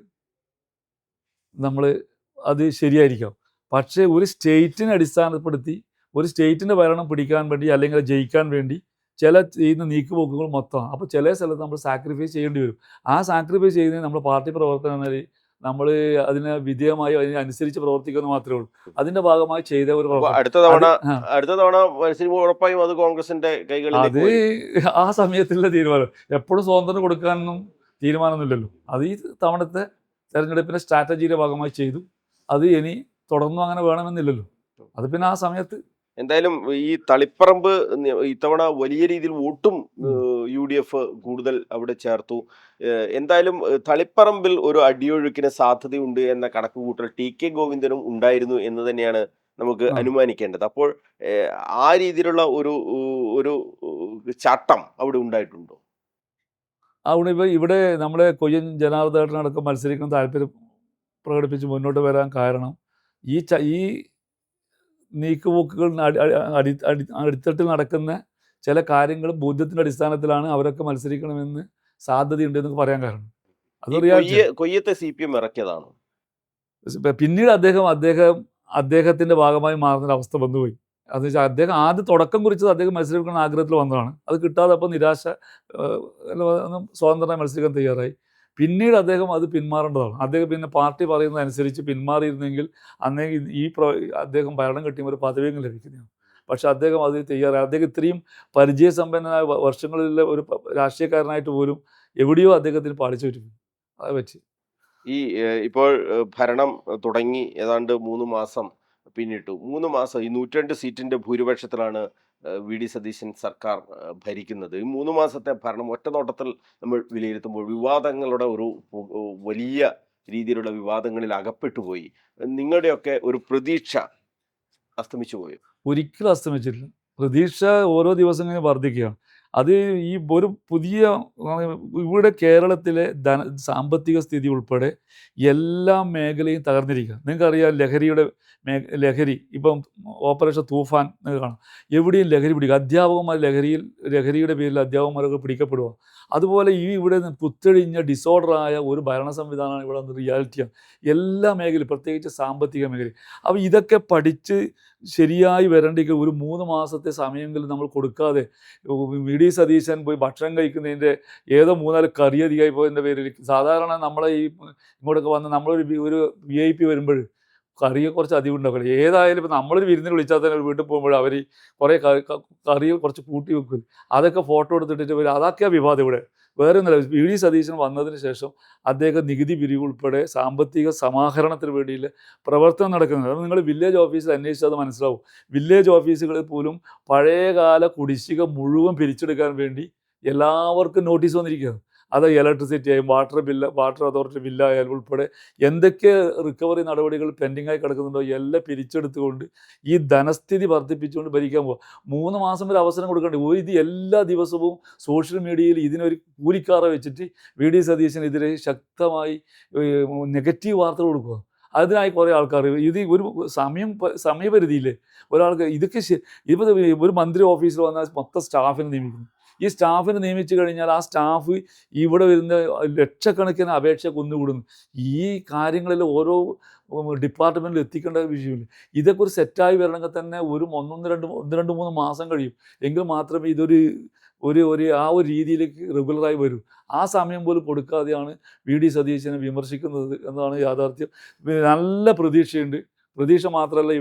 അത് ശരിയായിരിക്കാം. പക്ഷേ ഒരു സ്റ്റേറ്റിനെ അടിസ്ഥാനപ്പെടുത്തി ഒരു സ്റ്റേറ്റിൻ്റെ ഭരണം പിടിക്കാൻ വേണ്ടി അല്ലെങ്കിൽ ജയിക്കാൻ വേണ്ടി ചെയ്യുന്ന നീക്കുപോക്കുകൾ മൊത്തമാണ്. അപ്പോൾ ചില സ്ഥലത്ത് നമ്മൾ സാക്രിഫൈസ് ചെയ്യേണ്ടി വരും. ആ സാക്രിഫൈസ് ചെയ്യുന്നതിന് നമ്മൾ പാർട്ടി പ്രവർത്തനം നമ്മൾ അതിന് വിധേയമായി അതിനനുസരിച്ച് പ്രവർത്തിക്കുന്നത് മാത്രമേ ഉള്ളൂ. അതിന്റെ ഭാഗമായി ചെയ്ത ഒരു അടുത്ത തവണ ഉറപ്പായും അത് കോൺഗ്രസിന്റെ കൈകളിൽ. അത് ആ സമയത്തുള്ള തീരുമാനം. എപ്പോഴും സ്വാതന്ത്ര്യം കൊടുക്കാനൊന്നും തീരുമാനമൊന്നുമില്ലല്ലോ. അത് ഈ തവണത്തെ തെരഞ്ഞെടുപ്പിന്റെ സ്ട്രാറ്റജിയുടെ ഭാഗമായി ചെയ്തു. അത് ഇനി തുടർന്നും അങ്ങനെ വേണമെന്നില്ലല്ലോ. അത് പിന്നെ ആ സമയത്ത് എന്തായാലും ഈ തളിപ്പറമ്പ് ഇത്തവണ വലിയ രീതിയിൽ വോട്ടും UDF കൂടുതൽ അവിടെ ചേർത്തു. എന്തായാലും തളിപ്പറമ്പിൽ ഒരു അടിയൊഴുക്കിന് സാധ്യതയുണ്ട് എന്ന കണക്കുകൂട്ടൽ TK ഗോവിന്ദനും ഉണ്ടായിരുന്നു എന്ന് തന്നെയാണ് നമുക്ക് ആ അനുമാനിക്കേണ്ടത്. അപ്പോൾ ആ രീതിയിലുള്ള ഒരു ചാട്ടം അവിടെ ഉണ്ടായിട്ടുണ്ടോ? അവിടെ ഇവിടെ നമ്മുടെ കൊയ്യൻ ജനാർദ്ദനടക്കം മത്സരിക്കാൻ താല്പര്യം പ്രകടിപ്പിച്ച് മുന്നോട്ട് വരാൻ കാരണം ഈ നീക്കുപോക്കുകൾ അടിത്തട്ടിൽ നടക്കുന്ന ചില കാര്യങ്ങൾ ബോധ്യത്തിൻ്റെ അടിസ്ഥാനത്തിലാണ് അവരൊക്കെ മത്സരിക്കണമെന്ന് സാധ്യതയുണ്ടെന്ന് പറയാൻ കാരണം. അത് ഈ റിയാലിറ്റി. കൊയ്യത്തെ CPM ഇറക്കിയതാണോ? പിന്നീട് അദ്ദേഹത്തിൻ്റെ ഭാഗമായി മാറുന്ന അവസ്ഥ വന്നുപോയി. അത് വെച്ചാൽ അദ്ദേഹം ആദ്യം തുടക്കം കുറിച്ചത് അദ്ദേഹം മത്സരിക്കണം ആഗ്രഹത്തിൽ വന്നതാണ്. അത് കിട്ടാതെ അപ്പോൾ നിരാശ, സ്വതന്ത്രമായി മത്സരിക്കാൻ തയ്യാറായി. പിന്നീട് അദ്ദേഹം അത് പിന്മാറേണ്ടതാണ്. അദ്ദേഹം പിന്നെ പാർട്ടി പറയുന്നതനുസരിച്ച് പിന്മാറിയിരുന്നെങ്കിൽ അന്നേ അദ്ദേഹം ഭരണം കിട്ടിയ ഒരു പദവിയും ലഭിക്കുന്നതാണ്. പക്ഷെ അദ്ദേഹം അത് തയ്യാറായി. അദ്ദേഹം ഇത്രയും പരിചയസമ്പന്നനായ വർഷങ്ങളിലെ ഒരു രാഷ്ട്രീയക്കാരനായിട്ട് പോലും എവിടെയോ അദ്ദേഹത്തിന് പാളിച്ചു പറ്റി. അത് വെച്ച് ഈ ഇപ്പോൾ ഭരണം തുടങ്ങി ഏതാണ്ട് 3 മാസം പിന്നിട്ടു. 3 മാസം ഈ 102 സീറ്റിന്റെ ഭൂരിപക്ഷത്തിലാണ് VD സതീശൻ സർക്കാർ ഭരിക്കുന്നത്. ഈ 3 മാസത്തെ ഭരണം ഒറ്റ നോട്ടത്തിൽ നമ്മൾ വിലയിരുത്തുമ്പോൾ വിവാദങ്ങളുടെ വലിയ രീതിയിലുള്ള വിവാദങ്ങളിൽ അകപ്പെട്ടു പോയി. നിങ്ങളുടെയൊക്കെ ഒരു പ്രതീക്ഷ അസ്തമിച്ചു പോയോ? ഒരിക്കലും അസ്തമിച്ചിട്ടില്ല. പ്രതീക്ഷ ഓരോ ദിവസം ഇങ്ങനെ വർദ്ധിക്കുകയാണ്. അത് ഈ ഒരു പുതിയ ഇവിടെ കേരളത്തിലെ സാമ്പത്തിക സ്ഥിതി ഉൾപ്പെടെ എല്ലാ മേഖലയും തകർന്നിരിക്കുക. നിങ്ങൾക്കറിയാം ലഹരി ഇപ്പം ഓപ്പറേഷൻ തൂഫാൻ നിങ്ങൾക്ക് കാണാം. എവിടെയും ലഹരി പിടിക്കുക. അധ്യാപകന്മാർ ലഹരിയുടെ പേരിൽ അധ്യാപകന്മാരൊക്കെ പിടിക്കപ്പെടുക. അതുപോലെ ഇവിടെ കുത്തഴിഞ്ഞ ഡിസോർഡറായ ഒരു ഭരണ സംവിധാനമാണ് ഇവിടെ റിയാലിറ്റിയാണ്. എല്ലാ മേഖലയും പ്രത്യേകിച്ച് സാമ്പത്തിക മേഖല. അപ്പോൾ ഇതൊക്കെ പഠിച്ച് ശരിയായി വരേണ്ടെങ്കിൽ ഒരു 3 മാസത്തെ സമയമെങ്കിലും നമ്മൾ കൊടുക്കാതെ VD സതീശൻ പോയി ഭക്ഷണം കഴിക്കുന്നതിൻ്റെ ഏതോ 3-4 കറി അധികമായി പോയതിൻ്റെ പേരിൽ സാധാരണ നമ്മളെ ഇങ്ങോട്ടൊക്കെ വന്ന് നമ്മളൊരു VIP വരുമ്പോൾ കറിയെ കുറച്ച് അധികം ഉണ്ടാക്കില്ല. ഏതായാലും ഇപ്പം നമ്മളൊരു വിരുന്നിന് വിളിച്ചാൽ തന്നെ വീട്ടിൽ പോകുമ്പോൾ അവർ കുറേ കറി കുറച്ച് കൂട്ടി വെക്കും. അതൊക്കെ ഫോട്ടോ എടുത്തിട്ട് വരും. അതൊക്കെയാണ് വിവാദം ഇവിടെ. വേറെ ഒന്നുമില്ല. VD സതീശൻ വന്നതിന് ശേഷം അദ്ദേഹം നികുതി പിരിവ് ഉൾപ്പെടെ സാമ്പത്തിക സമാഹരണത്തിന് വേണ്ടിയുള്ള പ്രവർത്തനം നടക്കുന്നത്. അത് നിങ്ങൾ വില്ലേജ് ഓഫീസിൽ അന്വേഷിച്ചാൽ അത് മനസ്സിലാവും. വില്ലേജ് ഓഫീസുകളിൽ പോലും പഴയകാല കുടിശ്ശിക മുഴുവൻ പിരിച്ചെടുക്കാൻ വേണ്ടി എല്ലാവർക്കും നോട്ടീസ് വന്നിരിക്കുകയാണ്. അത് ഇലക്ട്രിസിറ്റി ആയും വാട്ടർ അതോറിറ്റി ബില്ലായാലും ഉൾപ്പെടെ എന്തൊക്കെ റിക്കവറി നടപടികൾ പെൻഡിങ്ങായി കിടക്കുന്നുണ്ടോ എല്ലാം പിരിച്ചെടുത്തുകൊണ്ട് ഈ ധനസ്ഥിതി വർദ്ധിപ്പിച്ചുകൊണ്ട് ഭരിക്കാൻ പോകും. 3 മാസം വരെ അവസരം കൊടുക്കേണ്ടി. ഇത് എല്ലാ ദിവസവും സോഷ്യൽ മീഡിയയിൽ ഇതിനൊരു കൂലിക്കാരെ വെച്ചിട്ട് VD സതീശനെതിരെ ശക്തമായി നെഗറ്റീവ് വാർത്തകൾ കൊടുക്കുക. അതിനായി കുറേ ആൾക്കാർ ഇത് ഒരു സമയപരിധിയില്ലേ ഒരാൾക്ക് ഇതൊക്കെ ഇപ്പോൾ ഒരു മന്ത്രി ഓഫീസിൽ വന്നാൽ മൊത്തം സ്റ്റാഫിനെ നിയമിക്കുന്നു. ഈ സ്റ്റാഫിനെ നിയമിച്ചു കഴിഞ്ഞാൽ ആ സ്റ്റാഫ് ഇവിടെ വരുന്ന ലക്ഷക്കണക്കിന് അപേക്ഷ കുന്നുകൂടുന്നു. ഈ കാര്യങ്ങളിൽ ഓരോ ഡിപ്പാർട്ട്മെൻറ്റിൽ എത്തിക്കേണ്ട വിഷയമില്ല. ഇതൊക്കെ ഒരു സെറ്റായി വരണമെങ്കിൽ തന്നെ ഒരു 1-2-3 മാസം കഴിയും. എങ്കിൽ മാത്രമേ ഇതൊരു ആ ഒരു രീതിയിലേക്ക് റെഗുലറായി വരൂ. ആ സമയം പോലും കൊടുക്കാതെയാണ് VD സതീശനെ വിമർശിക്കുന്നത് എന്നതാണ് യാഥാർത്ഥ്യം. നല്ല പ്രതീക്ഷയുണ്ട്. പ്രതീക്ഷ മാത്രമല്ല,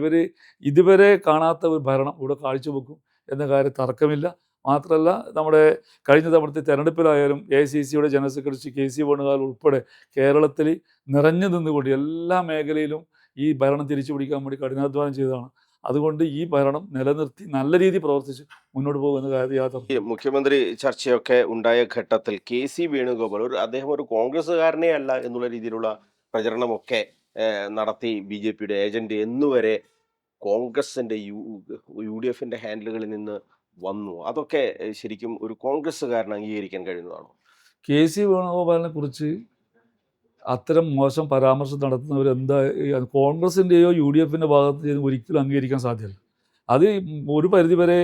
ഇതുവരെ കാണാത്ത ഒരു ഭരണം ഇവിടെ കാഴ്ചവെക്കും എന്ന കാര്യം തർക്കമില്ല. മാത്രമല്ല, നമ്മുടെ കഴിഞ്ഞ തവണത്തെ തെരഞ്ഞെടുപ്പിലായാലും AICCയുടെ ജനറൽ സെക്രട്ടറി KC വേണുഗോപാൽ ഉൾപ്പെടെ കേരളത്തിൽ നിറഞ്ഞു നിന്നുകൊണ്ട് എല്ലാ മേഖലയിലും ഈ ഭരണം തിരിച്ചു പിടിക്കാൻ വേണ്ടി കഠിനാധ്വാനം ചെയ്തതാണ്. അതുകൊണ്ട് ഈ ഭരണം നിലനിർത്തി നല്ല രീതിയിൽ പ്രവർത്തിച്ച് മുന്നോട്ട് പോകുന്ന കാര്യം യാഥാർത്ഥ്യം. മുഖ്യമന്ത്രി ചർച്ചയൊക്കെ ഉണ്ടായ ഘട്ടത്തിൽ KC വേണുഗോപാൽ അദ്ദേഹം ഒരു കോൺഗ്രസ്സുകാരനേ അല്ല എന്നുള്ള രീതിയിലുള്ള പ്രചരണമൊക്കെ നടത്തി BJPയുടെ ഏജന്റ് എന്നുവരെ കോൺഗ്രസിന്റെ UDFന്റെ ഹാൻഡിലുകളിൽ നിന്ന് വന്നു. അതൊക്കെ ശരിക്കും ഒരു കോൺഗ്രസ്സുകാരൻ അംഗീകരിക്കാൻ കഴിയുന്നതാണോ? KC വേണുഗോപാലിനെ കുറിച്ച് അത്തരം മോശം പരാമർശം നടത്തുന്നവരെന്താ കോൺഗ്രസിൻ്റെയോ UDFിൻ്റെ ഭാഗത്ത് ചെയ്ത് ഒരിക്കലും അംഗീകരിക്കാൻ സാധ്യമല്ല. അത് ഒരു പരിധിവരെ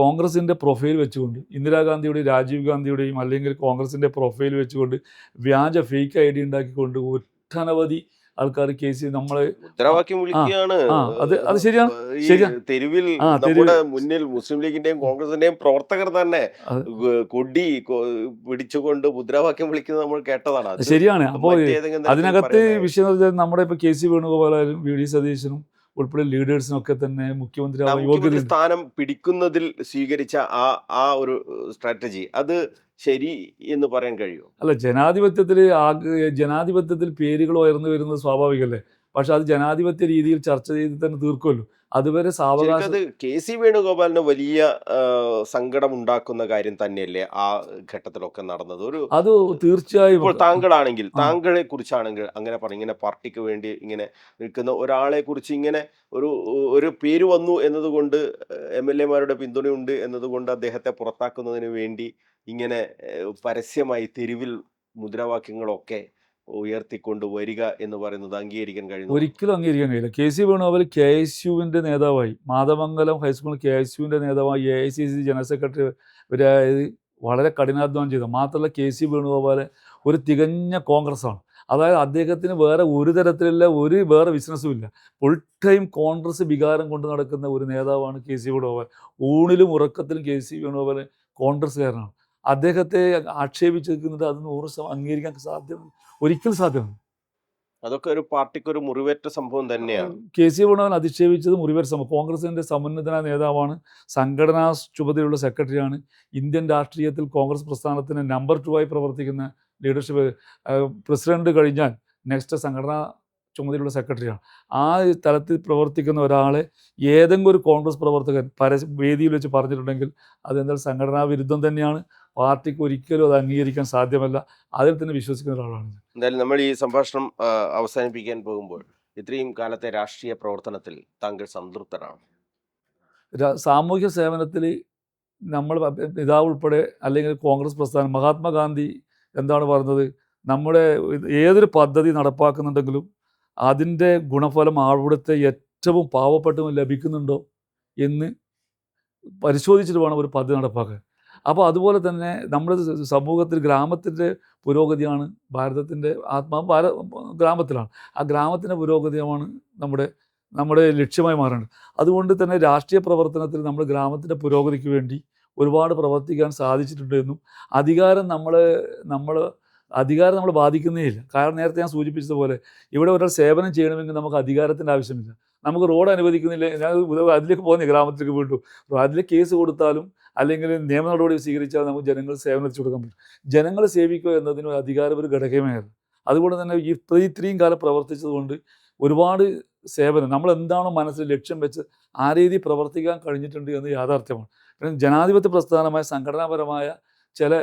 കോൺഗ്രസിൻ്റെ പ്രൊഫൈൽ വെച്ചുകൊണ്ട് ഇന്ദിരാഗാന്ധിയുടെയും രാജീവ് ഗാന്ധിയുടെയും അല്ലെങ്കിൽ കോൺഗ്രസിൻ്റെ പ്രൊഫൈൽ വെച്ചുകൊണ്ട് വ്യാജ ഫേക്ക് ID ഉണ്ടാക്കിക്കൊണ്ട് ഒട്ടനവധി ആൾക്കാർ KC നമ്മളെ മുദ്രാവാക്യം വിളിക്കുകയാണ്. അത് ശരിയാണ്. തെരുവിൽ നമ്മുടെ മുന്നിൽ മുസ്ലിം ലീഗിന്റെയും കോൺഗ്രസിന്റെയും പ്രവർത്തകർ തന്നെ കൊടി പിടിച്ചുകൊണ്ട് മുദ്രാവാക്യം വിളിക്കുന്നത് നമ്മൾ കേട്ടതാണ്. ശരിയാണ്. അപ്പോൾ അതിനകത്ത് വിഷയം നമ്മുടെ ഇപ്പോൾ KC വേണുഗോപാലും VD സതീശനും ഉൾപ്പെടെ ലീഡേഴ്സിനൊക്കെ തന്നെ മുഖ്യമന്ത്രി സ്ഥാനം പിടിക്കുന്നതിൽ സ്വീകരിച്ച ആ ഒരു സ്ട്രാറ്റജി അത് ശരി എന്ന് പറയാൻ കഴിയുമോ? അല്ല, ജനാധിപത്യത്തിൽ പേരുകൾ ഉയർന്നു വരുന്നത് സ്വാഭാവികമല്ലേ. പക്ഷെ അത് ജനാധിപത്യ രീതിയിൽ ചർച്ച ചെയ്ത് തന്നെ തീർക്കുമല്ലോ. അതുവരെ ശരിക്കും സാവകാശം അത് കെ.സി. വേണുഗോപാലിന് വലിയ സങ്കടം ഉണ്ടാക്കുന്ന കാര്യം തന്നെയല്ലേ ആ ഘട്ടത്തിലൊക്കെ നടന്നത്? അത് തീർച്ചയായും ഇപ്പോൾ താങ്കളാണെങ്കിൽ, ആ താങ്കളെ കുറിച്ചാണെങ്കിൽ അങ്ങനെ പറയും, ഇങ്ങനെ പാർട്ടിക്ക് വേണ്ടി ഇങ്ങനെ നിൽക്കുന്ന ഒരാളെ കുറിച്ച് ഇങ്ങനെ ഒരു ഒരു പേര് വന്നു എന്നതുകൊണ്ട്, എം.എൽ.എമാരുടെ പിന്തുണയുണ്ട് എന്നതുകൊണ്ട് അദ്ദേഹത്തെ പുറത്താക്കുന്നതിന് വേണ്ടി ഇങ്ങനെ പരസ്യമായി തെരുവിൽ മുദ്രാവാക്യങ്ങളൊക്കെ ഉയർത്തിക്കൊണ്ട് വരിക എന്ന് പറയുന്നത് അംഗീകരിക്കാൻ കഴിയുന്നതാണോ? ഒരിക്കലും അംഗീകരിക്കാൻ കഴിയില്ല. കെ.സി. വേണുഗോപാൽ കെ.എസ്.യുവിൻ്റെ നേതാവായി, മാതമംഗലം ഹൈസ്കൂളിൽ കെ.എസ്.യുവിൻ്റെ നേതാവായി, എ.ഐ.സി.സി ജനറൽ സെക്രട്ടറി വരെയായത് വളരെ കഠിനാധ്വാനം ചെയ്തു. മാത്രമല്ല കെ.സി. വേണുഗോപാൽ ഒരു തികഞ്ഞ കോൺഗ്രസ്സാണ്. അതായത് അദ്ദേഹത്തിന് വേറെ ഒരു തരത്തിലുള്ള വേറെ ബിസിനസ്സും ഇല്ല. ഫുൾ ടൈം കോൺഗ്രസ് വികാരം കൊണ്ട് നടക്കുന്ന ഒരു നേതാവാണ് കെ.സി. വേണുഗോപാൽ. ഊണിലും ഉറക്കത്തിലും കെ.സി. വേണുഗോപാൽ കോൺഗ്രസ്സുകാരനാണ്. അദ്ദേഹത്തെ ആക്ഷേപിച്ചിരിക്കുന്നത് അത് 100% അംഗീകരിക്കാൻ സാധ്യമല്ല, ഒരിക്കലും സാധ്യമല്ല. അതൊക്കെ ഒരു പാർട്ടിക്ക് ഒരു മുറിവേറ്റ സംഭവം തന്നെയാണ്. കെ.സി. വേണുഗോപാൽ അധിക്ഷേപിച്ചത് മുറിവേറ്റ സംഭവം. കോൺഗ്രസിൻ്റെ സമുന്നതനായ നേതാവാണ്, സംഘടനാ ചുമതലയുള്ള സെക്രട്ടറിയാണ്, ഇന്ത്യൻ രാഷ്ട്രീയത്തിൽ കോൺഗ്രസ് പ്രസ്ഥാനത്തിന് നമ്പർ 2 ആയി പ്രവർത്തിക്കുന്ന ലീഡർഷിപ്പ്, പ്രസിഡന്റ് കഴിഞ്ഞാൽ നെക്സ്റ്റ് സംഘടനാ ചുമതലയുള്ള സെക്രട്ടറിയാണ്. ആ തലത്തിൽ പ്രവർത്തിക്കുന്ന ഒരാളെ ഏതെങ്കിലും ഒരു കോൺഗ്രസ് പ്രവർത്തകൻ വേദിയിൽ വെച്ച് പറഞ്ഞിട്ടുണ്ടെങ്കിൽ അതെന്തായാലും സംഘടനാ വിരുദ്ധം തന്നെയാണ്. പാർട്ടിക്ക് ഒരിക്കലും അത് അംഗീകരിക്കാൻ സാധ്യമല്ല. അതിൽ തന്നെ വിശ്വസിക്കുന്ന ഒരാളാണ് ഞാൻ. എന്തായാലും നമ്മൾ ഈ സംഭാഷണം അവസാനിപ്പിക്കാൻ പോകുമ്പോൾ, ഇത്രയും കാലത്തെ രാഷ്ട്രീയ പ്രവർത്തനത്തിൽ താങ്കൾ സംതൃപ്തനാണ്? സാമൂഹ്യ സേവനത്തിൽ നമ്മൾ പിതാവ് ഉൾപ്പെടെ, അല്ലെങ്കിൽ കോൺഗ്രസ് പ്രസ്ഥാനം, മഹാത്മാഗാന്ധി എന്താണ് പറഞ്ഞത്, നമ്മുടെ ഏതൊരു പദ്ധതി നടപ്പാക്കുന്നുണ്ടെങ്കിലും അതിൻ്റെ ഗുണഫലം അവിടുത്തെ ഏറ്റവും പാവപ്പെട്ടവന് ലഭിക്കുന്നുണ്ടോ എന്ന് പരിശോധിച്ചിട്ട് വേണം ഒരു പദ്ധതി നടപ്പാക്കാൻ. അപ്പോൾ അതുപോലെ തന്നെ നമ്മുടെ സമൂഹത്തിൽ ഗ്രാമത്തിൻ്റെ പുരോഗതിയാണ് ഭാരതത്തിൻ്റെ ആത്മാവ്, ഗ്രാമത്തിലാണ്. ആ ഗ്രാമത്തിൻ്റെ പുരോഗതിയാണ് നമ്മുടെ നമ്മുടെ ലക്ഷ്യമായി മാറേണ്ടത്. അതുകൊണ്ട് തന്നെ രാഷ്ട്രീയ പ്രവർത്തനത്തിൽ നമ്മൾ ഗ്രാമത്തിൻ്റെ പുരോഗതിക്ക് വേണ്ടി ഒരുപാട് പ്രവർത്തിക്കാൻ സാധിച്ചിട്ടുണ്ട് എന്നും, അധികാരം നമ്മളെ ബാധിക്കുന്നേ ഇല്ല. കാരണം നേരത്തെ ഞാൻ സൂചിപ്പിച്ചതുപോലെ ഇവിടെ ഒരാൾ സേവനം ചെയ്യണമെങ്കിൽ നമുക്ക് അധികാരത്തിൻ്റെ ആവശ്യമില്ല. നമുക്ക് റോഡ് അനുവദിക്കുന്നില്ല, ഞാൻ അതിലേക്ക് പോകുന്നില്ല, ഗ്രാമത്തിലേക്ക് വീണ്ടും അതിൽ കേസ് കൊടുത്താലും അല്ലെങ്കിൽ നിയമ നടപടി സ്വീകരിച്ചാൽ നമുക്ക് ജനങ്ങൾ സേവനം എത്തിച്ചു കൊടുക്കാൻ പറ്റും. ജനങ്ങളെ സേവിക്കുക എന്നതിന് അധികാരം ഒരു ഘടകമേ അല്ല. അതുകൊണ്ട് തന്നെ ഇത്രയും കാലം പ്രവർത്തിച്ചതുകൊണ്ട് ഒരുപാട് സേവനം, നമ്മൾ എന്താണോ മനസ്സിൽ ലക്ഷ്യം വെച്ച് ആ രീതി പ്രവർത്തിക്കാൻ കഴിഞ്ഞിട്ടുണ്ട് എന്ന് യാഥാർത്ഥ്യമാണ്. പിന്നെ ജനാധിപത്യ പ്രസ്ഥാനമായ സംഘടനാപരമായ ചില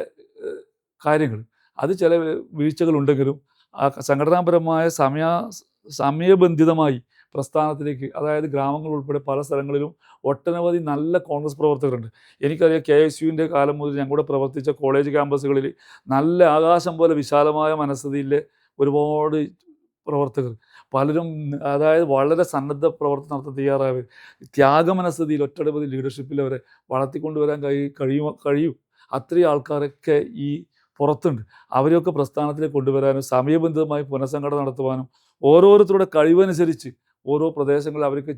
കാര്യങ്ങൾ, അത് ചില വീഴ്ചകളുണ്ടെങ്കിലും ആ സംഘടനാപരമായ സമയബന്ധിതമായി പ്രസ്ഥാനത്തിലേക്ക്, അതായത് ഗ്രാമങ്ങൾ ഉൾപ്പെടെ പല സ്ഥലങ്ങളിലും ഒട്ടനവധി നല്ല കോൺഗ്രസ് പ്രവർത്തകരുണ്ട്. എനിക്കറിയാം കെ.എസ്.യുവിൻ്റെ കാലം മുതൽ ഞങ്ങളുടെ പ്രവർത്തിച്ച കോളേജ് ക്യാമ്പസുകളിൽ നല്ല ആകാശം പോലെ വിശാലമായ മനസ്ഥിതിയിലെ ഒരുപാട് പ്രവർത്തകർ, പലരും അതായത് വളരെ സന്നദ്ധ പ്രവർത്തനം നടത്താൻ തയ്യാറായവർ, ത്യാഗമനസ്ഥിതിയിൽ ഒട്ടനവധി ലീഡർഷിപ്പിൽ അവരെ വളർത്തിക്കൊണ്ടുവരാൻ കഴിയും. അത്രയും ആൾക്കാരൊക്കെ ഈ പുറത്തുണ്ട്. അവരെയൊക്കെ പ്രസ്ഥാനത്തിലേക്ക് കൊണ്ടുവരാനും സമയബന്ധിതമായി പുനഃസംഘടന നടത്തുവാനും ഓരോരുത്തരുടെ കഴിവനുസരിച്ച് ഓരോ പ്രദേശങ്ങളിൽ അവർക്ക്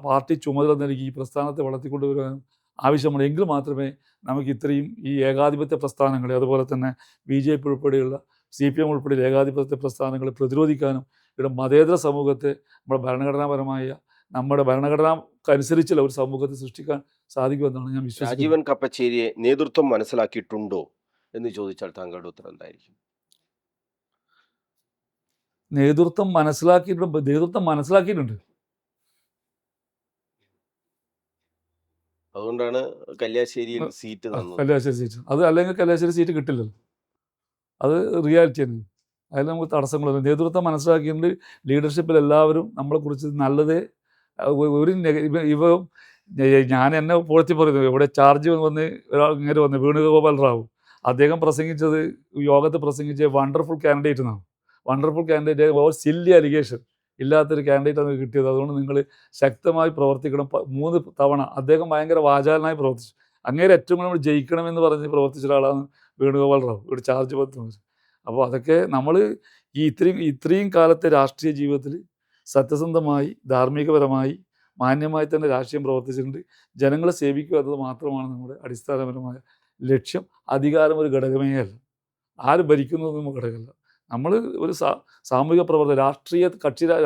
പാർട്ടി ചുമതല നൽകി ഈ പ്രസ്ഥാനത്തെ വളർത്തിക്കൊണ്ടുവരാനും ആവശ്യമാണ്. എങ്കിൽ മാത്രമേ നമുക്ക് ഇത്രയും ഈ ഏകാധിപത്യ പ്രസ്ഥാനങ്ങളെ, അതുപോലെ തന്നെ BJP ഉൾപ്പെടെയുള്ള CPM ഉൾപ്പെടെ ഏകാധിപത്യ പ്രസ്ഥാനങ്ങളെ പ്രതിരോധിക്കാനും ഇവിടെ മതേതര സമൂഹത്തെ നമ്മുടെ ഭരണഘടനക്കനുസരിച്ചുള്ള ഒരു സമൂഹത്തെ സൃഷ്ടിക്കാൻ സാധിക്കുമെന്നാണ് ഞാൻ വിശ്വസിക്കുന്നത്. രാജീവൻ കപ്പച്ചേരിയെ നേതൃത്വം മനസ്സിലാക്കിയിട്ടുണ്ടോ എന്ന് ചോദിച്ചാൽ താങ്കളുടെ ഉത്തരം എന്തായിരിക്കും? നേതൃത്വം മനസ്സിലാക്കിയിട്ടുണ്ട്. അതുകൊണ്ടാണ് കല്യാശ്ശേരിയിൽ സീറ്റ് തന്നത്. കല്യാശ്ശേരി സീറ്റ്, അത് അല്ലെങ്കിൽ കല്യാശ്ശേരി സീറ്റ് കിട്ടില്ലല്ലോ. അത് റിയാലിറ്റി തന്നെ. അതിൽ നമുക്ക് തടസ്സങ്ങളൊന്നും. നേതൃത്വം മനസ്സിലാക്കിയിട്ടുണ്ട്. ലീഡർഷിപ്പിൽ എല്ലാവരും നമ്മളെക്കുറിച്ച് നല്ലതേ, ഒരു ഞാൻ എന്നെ പുകഴ്ത്തി പറയുന്നു. ഇവിടെ ചാർജ് വന്ന് ഒരാൾ ഇങ്ങനെ വന്ന് വേണുഗോപാൽ റാവു, അദ്ദേഹം പ്രസംഗിച്ചത്, യോഗത്തിൽ പ്രസംഗിച്ച വണ്ടർഫുൾ കാൻഡിഡേറ്റ് എന്നാണ്. വണ്ടർഫുൾ കാൻഡിഡേറ്റ്, സില്ലി അലിഗേഷൻ ഇല്ലാത്തൊരു കാൻഡിഡേറ്റാണ് കിട്ടിയത്. അതുകൊണ്ട് നിങ്ങൾ ശക്തമായി പ്രവർത്തിക്കണം. 3 തവണ അദ്ദേഹം ഭയങ്കര വാചാലനായി പ്രവർത്തിച്ചു. അങ്ങേരെ ഏറ്റവും കൂടുതൽ ജയിക്കണമെന്ന് പറഞ്ഞ് പ്രവർത്തിച്ച ഒരാളാണ് വേണുഗോപാൽ റാവു, ഇവിടെ ചാർജ് പത്ത്. അപ്പോൾ അതൊക്കെ നമ്മൾ ഈ ഇത്രയും കാലത്തെ രാഷ്ട്രീയ ജീവിതത്തിൽ സത്യസന്ധമായി, ധാർമ്മികപരമായി, മാന്യമായി തന്നെ രാഷ്ട്രീയം പ്രവർത്തിച്ചിട്ടുണ്ട്. ജനങ്ങളെ സേവിക്കുക എന്നത് മാത്രമാണ് നമ്മുടെ അടിസ്ഥാനപരമായ ലക്ഷ്യം. അധികാരം ഒരു ഘടകമേ അല്ല, ആര് ഭരിക്കുന്നതൊന്നും ഘടകമല്ല. നമ്മൾ ഒരു സാമൂഹിക പ്രവർത്തനം,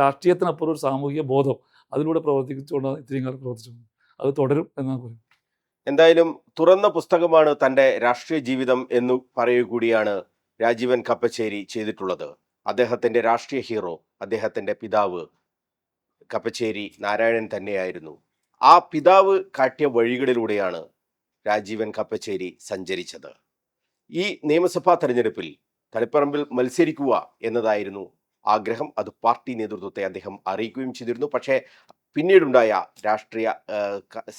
രാഷ്ട്രീയത്തിനപ്പുറം ഒരു സാമൂഹിക ബോധം, അതിലൂടെ പ്രവർത്തിച്ചുകൊണ്ടാണ് ഇത്രയും കാലം പ്രവർത്തിച്ചത്. അത് തുടരും എന്നാണ് പറയുന്നത്. എന്തായാലും തുറന്ന പുസ്തകമാണ് തൻ്റെ രാഷ്ട്രീയ ജീവിതം എന്നു പറയുക കൂടിയാണ് രാജീവൻ കപ്പച്ചേരി ചെയ്തിട്ടുള്ളത്. അദ്ദേഹത്തിൻ്റെ രാഷ്ട്രീയ ഹീറോ അദ്ദേഹത്തിൻ്റെ പിതാവ് കപ്പച്ചേരി നാരായണൻ തന്നെയായിരുന്നു. ആ പിതാവ് കാട്ടിയ വഴികളിലൂടെയാണ് രാജീവൻ കപ്പച്ചേരി സഞ്ചരിച്ചത്. ഈ നിയമസഭാ തെരഞ്ഞെടുപ്പിൽ തളിപ്പറമ്പിൽ മത്സരിക്കുക എന്നതായിരുന്നു ആഗ്രഹം. അത് പാർട്ടി നേതൃത്വത്തെ അദ്ദേഹം അറിയിക്കുകയും ചെയ്തിരുന്നു. പക്ഷേ പിന്നീടുണ്ടായ രാഷ്ട്രീയ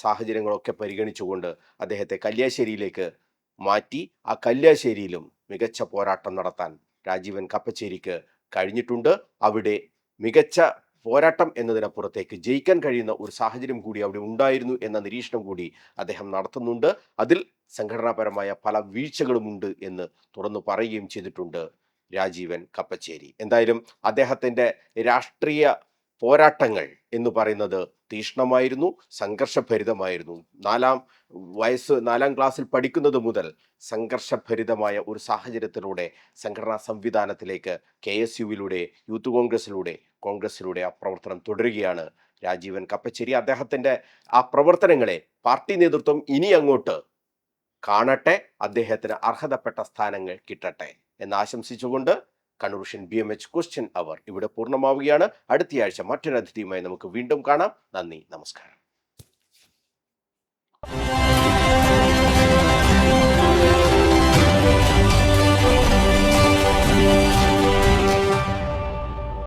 സാഹചര്യങ്ങളൊക്കെ പരിഗണിച്ചുകൊണ്ട് അദ്ദേഹത്തെ കല്യാശ്ശേരിയിലേക്ക് മാറ്റി. ആ കല്യാശ്ശേരിയിലും മികച്ച പോരാട്ടം നടത്താൻ രാജീവൻ കപ്പച്ചേരിക്ക് കഴിഞ്ഞിട്ടുണ്ട്. അവിടെ മികച്ച പോരാട്ടം എന്നതിനപ്പുറത്തേക്ക് ജയിക്കാൻ കഴിയുന്ന ഒരു സാഹചര്യം കൂടി അവിടെ ഉണ്ടായിരുന്നു എന്ന നിരീക്ഷണം കൂടി അദ്ദേഹം നടത്തുന്നുണ്ട്. അതിൽ സംഘടനാപരമായ പല വീഴ്ചകളുമുണ്ട് എന്ന് തുറന്നു പറയുകയും ചെയ്തിട്ടുണ്ട് രാജീവൻ കപ്പച്ചേരി. എന്തായാലും അദ്ദേഹത്തിൻ്റെ രാഷ്ട്രീയ പോരാട്ടങ്ങൾ എന്ന് പറയുന്നത് തീക്ഷ്ണമായിരുന്നു, സംഘർഷഭരിതമായിരുന്നു. 4ാം ക്ലാസ്സിൽ പഠിക്കുന്നത് മുതൽ സംഘർഷഭരിതമായ ഒരു സാഹചര്യത്തിലൂടെ സംഘടനാ സംവിധാനത്തിലേക്ക് KSUവിലൂടെ, യൂത്ത് കോൺഗ്രസിലൂടെ ആ പ്രവർത്തനം തുടരുകയാണ് രാജീവൻ കപ്പച്ചേരി. അദ്ദേഹത്തിൻ്റെ ആ പ്രവർത്തനങ്ങളെ പാർട്ടി നേതൃത്വം ഇനി അങ്ങോട്ട് കാണട്ടെ, അദ്ദേഹത്തിന് അർഹതപ്പെട്ട സ്ഥാനങ്ങൾ കിട്ടട്ടെ എന്ന് ആശംസിച്ചുകൊണ്ട് കണ്ണൂർ വിഷൻ BMH ക്വസ്റ്റ്യൻ അവർ ഇവിടെ പൂർണ്ണമാവുകയാണ്. അടുത്തയാഴ്ച മറ്റൊരു അതിഥിയുമായി നമുക്ക് വീണ്ടും കാണാം. നന്ദി, നമസ്കാരം.